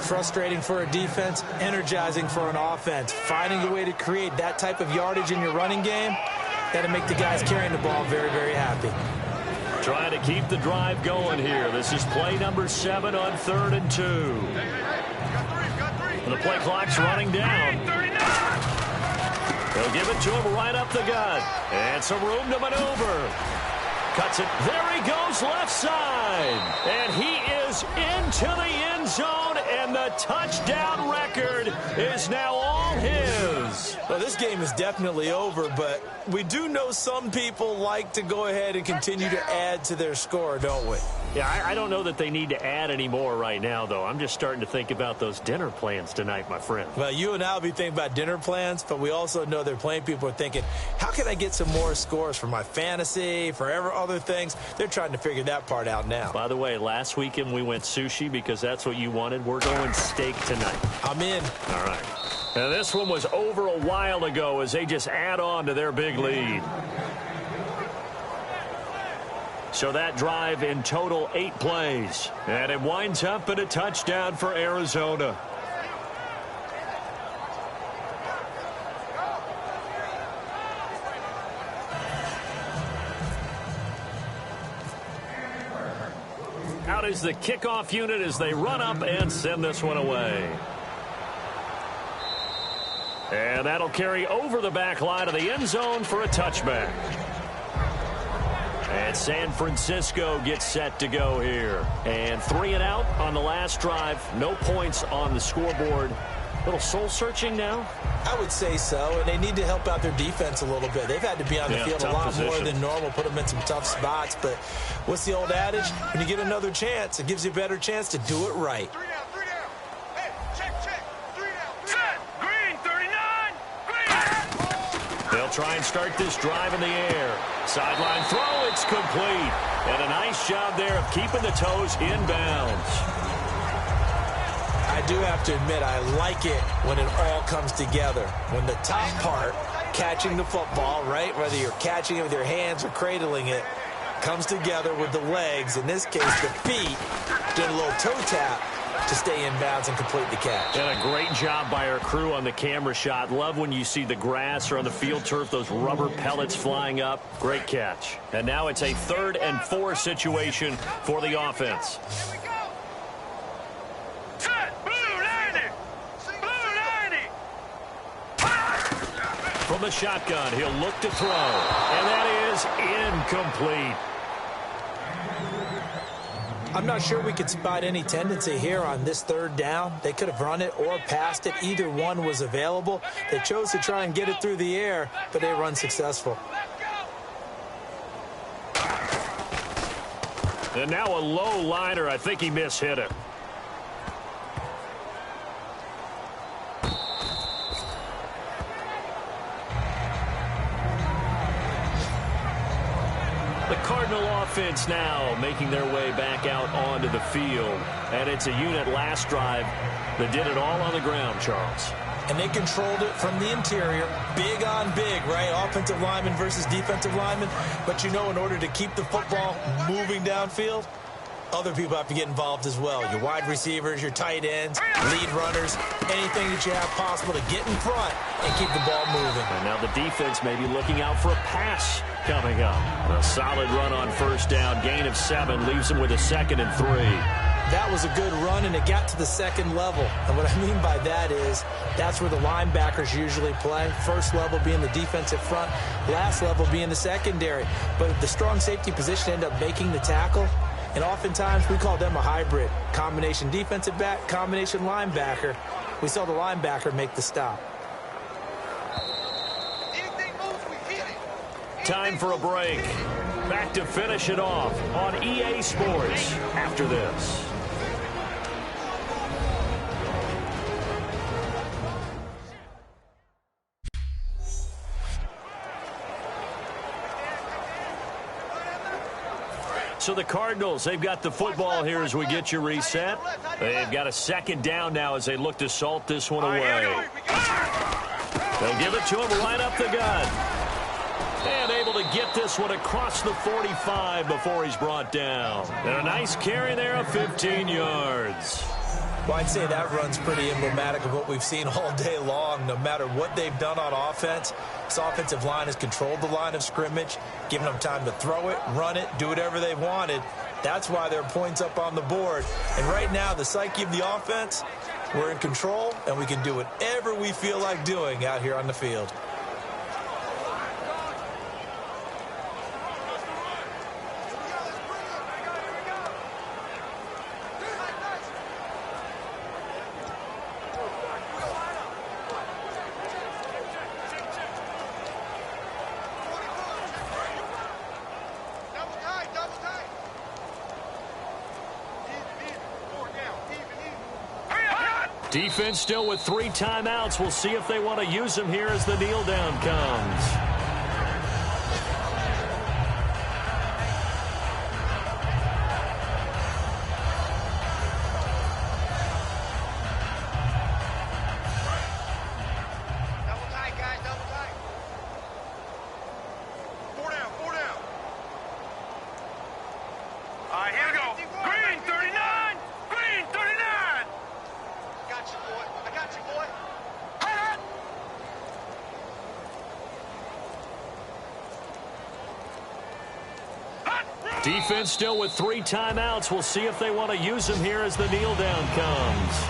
Frustrating for a defense, energizing for an offense. Finding a way to create that type of yardage in your running game, that'll make the guys carrying the ball very, very happy. Trying to keep the drive going here. This is play number 7 on 3rd and 2. And the play clock's running down. They'll give it to him right up the gut. And some room to maneuver. Cuts it. There he goes, left side. And he is into the end zone, and the touchdown record is now all his. Well, this game is definitely over, but we do know some people like to go ahead and continue to add to their score, don't we? Yeah, I don't know that they need to add any more right now, though. I'm just starting to think about those dinner plans tonight, my friend. Well, you and I will be thinking about dinner plans, but we also know they're playing people are thinking, how can I get some more scores for my fantasy, for other things? They're trying to figure that part out now. By the way, last weekend we went sushi because that's what you wanted. We're going steak tonight. I'm in. All right. And this one was over a while ago as they just add on to their big lead. So that drive in total 8 plays. And it winds up in a touchdown for Arizona. Out is the kickoff unit as they run up and send this one away. And that'll carry over the back line of the end zone for a touchback. And San Francisco gets set to go here. And 3 and out on the last drive. No points on the scoreboard. A little soul-searching now? I would say so, and they need to help out their defense a little bit. They've had to be on the field a lot more than normal, put them in some tough spots. But what's the old adage? When you get another chance, it gives you a better chance to do it right. 3 down, 3 down. Hey, check. 3 down. Set. Green, 39. Green. They'll try and start this drive in the air. Sideline throw, it's complete. And a nice job there of keeping the toes in bounds. I do have to admit, I like it when it all comes together. When the top part, catching the football, right, whether you're catching it with your hands or cradling it, comes together with the legs, in this case the feet, did a little toe tap to stay in bounds and complete the catch. And a great job by our crew on the camera shot. Love when you see the grass or on the field turf, those rubber pellets flying up. Great catch. And now it's a 3rd and 4 situation for the offense. Here we go. Set. Blue 90. Blue 90. From the shotgun, he'll look to throw. And that is incomplete. I'm not sure we could spot any tendency here on this 3rd down. They could have run it or passed it. Either one was available. They chose to try and get it through the air, but they were unsuccessful. And now a low liner. I think he mishit it. The Cardinal offense now making their way back out onto the field. And it's a unit last drive that did it all on the ground, Charles. And they controlled it from the interior. Big on big, right? Offensive lineman versus defensive lineman. But you know, in order to keep the football moving downfield, other people have to get involved as well. Your wide receivers, your tight ends, lead runners, anything that you have possible to get in front and keep the ball moving. And now the defense may be looking out for a pass coming up. A solid run on 1st down. Gain of 7 leaves him with a 2nd and 3. That was a good run, and it got to the 2nd level. And what I mean by that is that's where the linebackers usually play. First level being the defensive front, last level being the secondary. But the strong safety position ended up making the tackle. And oftentimes we call them a hybrid. Combination defensive back, combination linebacker. We saw the linebacker make the stop. Time for a break. Back to finish it off on EA Sports after this. So the Cardinals, they've got the football here as we get you reset. They've got a 2nd down now as they look to salt this one away. They'll give it to him right up the gut. And able to get this one across the 45 before he's brought down. And a nice carry there of 15 yards. Well, I'd say that run's pretty emblematic of what we've seen all day long. No matter what they've done on offense, this offensive line has controlled the line of scrimmage, given them time to throw it, run it, do whatever they wanted. That's why there are points up on the board. And right now, the psyche of the offense, we're in control, and we can do whatever we feel like doing out here on the field. Defense still with 3 timeouts. We'll see if they want to use them here as the kneel down comes. Double tight, guys, double tight. 4 down, 4 down. All right, here we go. Green, 39. Green, 39. Got you, boy. I got you, boy. Hot. Defense still with 3 timeouts. We'll see if they want to use them here as the kneel down comes.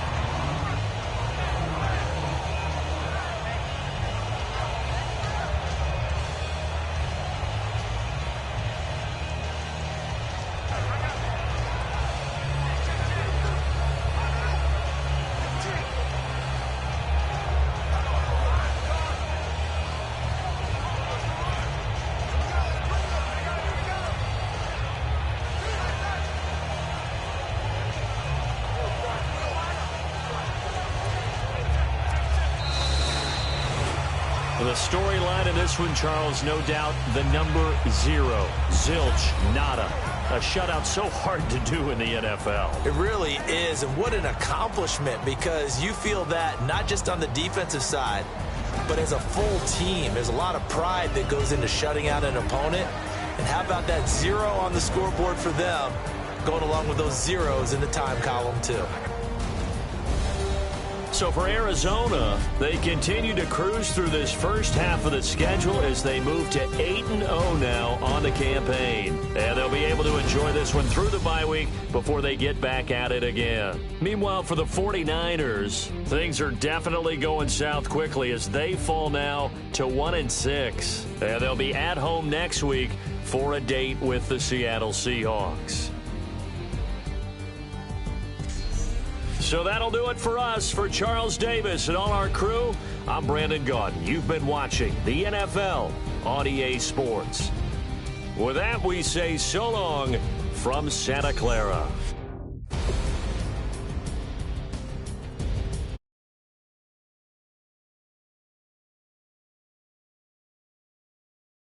The storyline in this one, Charles, no doubt the number 0. Zilch, nada. A shutout so hard to do in the NFL. It really is, and what an accomplishment, because you feel that not just on the defensive side, but as a full team. There's a lot of pride that goes into shutting out an opponent. And how about that 0 on the scoreboard for them, going along with those zeros in the time column, too. So for Arizona, they continue to cruise through this first half of the schedule as they move to 8-0 now on the campaign. And they'll be able to enjoy this one through the bye week before they get back at it again. Meanwhile, for the 49ers, things are definitely going south quickly as they fall now to 1-6. And they'll be at home next week for a date with the Seattle Seahawks. So that'll do it for us. For Charles Davis and all our crew, I'm Brandon Gaudin. You've been watching the NFL on EA Sports. With that, we say so long from Santa Clara.